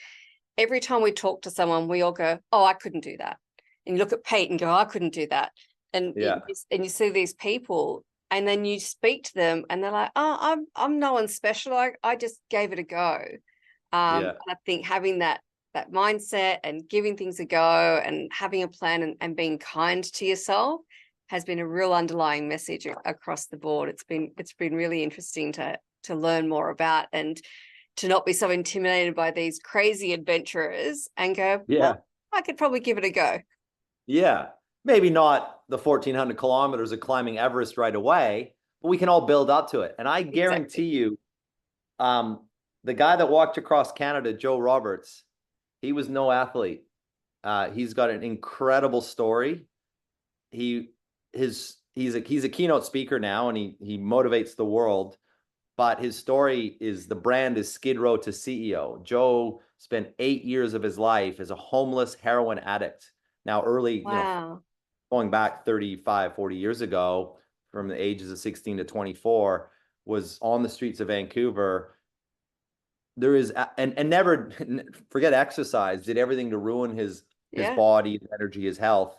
every time we talk to someone, we all go, oh, I couldn't do that. And you look at Pete and go, I couldn't do that. And you see these people, and then you speak to them and they're like, oh, I'm no one special. I just gave it a go. And I think having that mindset and giving things a go and having a plan and being kind to yourself has been a real underlying message across the board. It's been really interesting to learn more about, and to not be so intimidated by these crazy adventurers and go, well, I could probably give it a go. Yeah. Maybe not the 1,400 kilometers of climbing Everest right away, but we can all build up to it. And I guarantee you, the guy that walked across Canada, Joe Roberts, he was no athlete. He's got an incredible story. He's a keynote speaker now, and he motivates the world. But his story is, the brand is Skid Row to CEO. Joe spent 8 years of his life as a homeless heroin addict. Now, Wow. Going back 35, 40 years ago, from the ages of 16 to 24, was on the streets of Vancouver. There is, and never forget exercise, did everything to ruin his body, his energy, his health,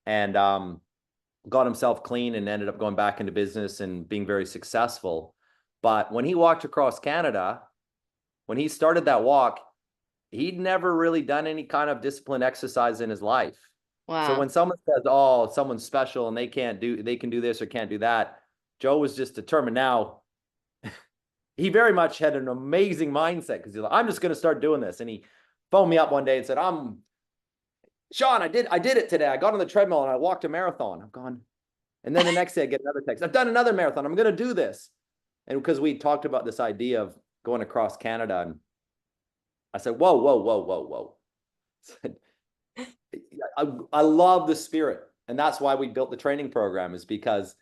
and got himself clean and ended up going back into business and being very successful. But when he walked across Canada, when he started that walk, he'd never really done any kind of disciplined exercise in his life. Wow. So when someone says, oh, someone's special and they can do this or can't do that, Joe was just determined. Now, he very much had an amazing mindset, because he's like, I'm just going to start doing this. And he phoned me up one day and said, Sean, I did it today. I got on the treadmill and I walked a marathon. I'm gone. And then the next day I get another text. I've done another marathon. I'm going to do this. And because we talked about this idea of going across Canada, and I said, whoa. I love the spirit. And that's why we built the training program, is because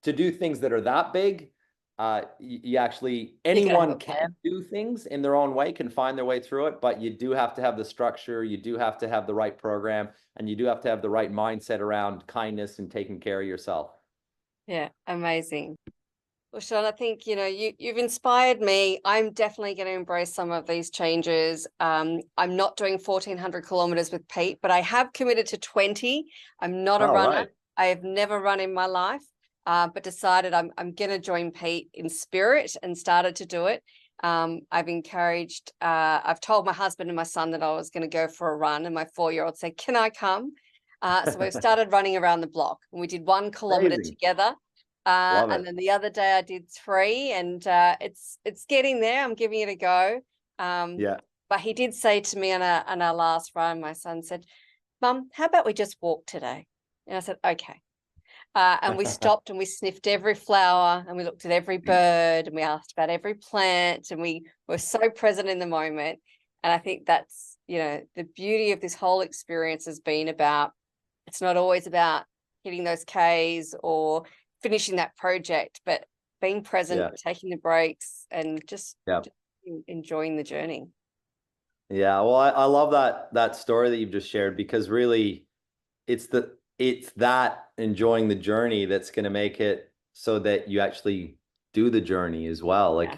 to do things that are that big, anyone can do things in their own way, can find their way through it, but you do have to have the structure, you do have to have the right program, and you do have to have the right mindset around kindness and taking care of yourself. Yeah, amazing. Well, Sean, I think, you've inspired me. I'm definitely going to embrace some of these changes. I'm not doing 1,400 kilometers with Pete, but I have committed to 20. I'm not a runner. Right. I have never run in my life, but decided I'm going to join Pete in spirit and started to do it. I've encouraged, I've told my husband and my son that I was going to go for a run, and my 4-year-old said, can I come? So we've started running around the block, and we did 1 kilometer together. And then the other day I did 3, and it's getting there. I'm giving it a go. But he did say to me on our last run, my son said, Mum, how about we just walk today? And I said, okay. And we stopped and we sniffed every flower, and we looked at every bird, and we asked about every plant, and we were so present in the moment. And I think that's, the beauty of this whole experience has been about, it's not always about hitting those Ks or finishing that project, but being present, taking the breaks, and just enjoying the journey. Yeah, well, I love that story that you've just shared, because really it's that enjoying the journey that's going to make it so that you actually do the journey as well. Like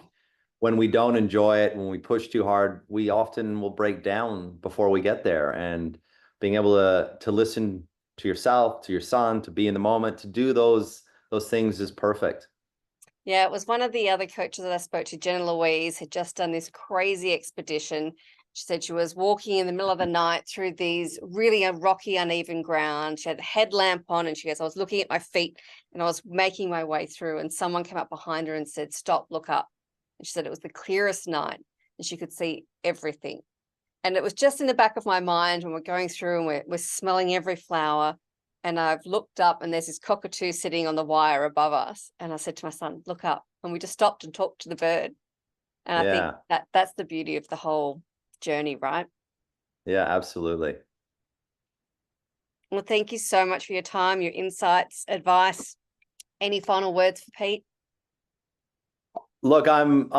when we don't enjoy it, when we push too hard, we often will break down before we get there. And being able to listen to yourself, to your son, to be in the moment, to do those things is perfect. Yeah, it was one of the other coaches that I spoke to, Jenna Louise, had just done this crazy expedition. She said she was walking in the middle of the night through these really rocky, uneven ground. She had a headlamp on, and she goes, I was looking at my feet and I was making my way through, and someone came up behind her and said, stop, look up. And she said it was the clearest night and she could see everything. And it was just in the back of my mind when we're going through and we're smelling every flower. And I've looked up, and there's this cockatoo sitting on the wire above us. And I said to my son, look up. And we just stopped and talked to the bird. And I think that's the beauty of the whole journey, right? Yeah, absolutely. Well, thank you so much for your time, your insights, advice. Any final words for Pete? Look, I'm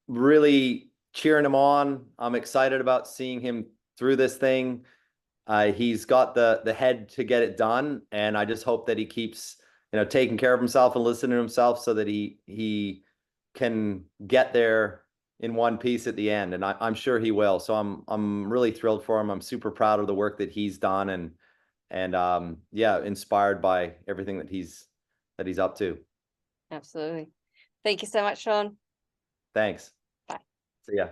really cheering him on. I'm excited about seeing him through this thing. He's got the head to get it done, and I just hope that he keeps, taking care of himself and listening to himself, so that he can get there in one piece at the end. And I'm sure he will. So I'm really thrilled for him. I'm super proud of the work that he's done, and inspired by everything that he's up to. Absolutely. Thank you so much, Sean. Thanks. Bye. See ya.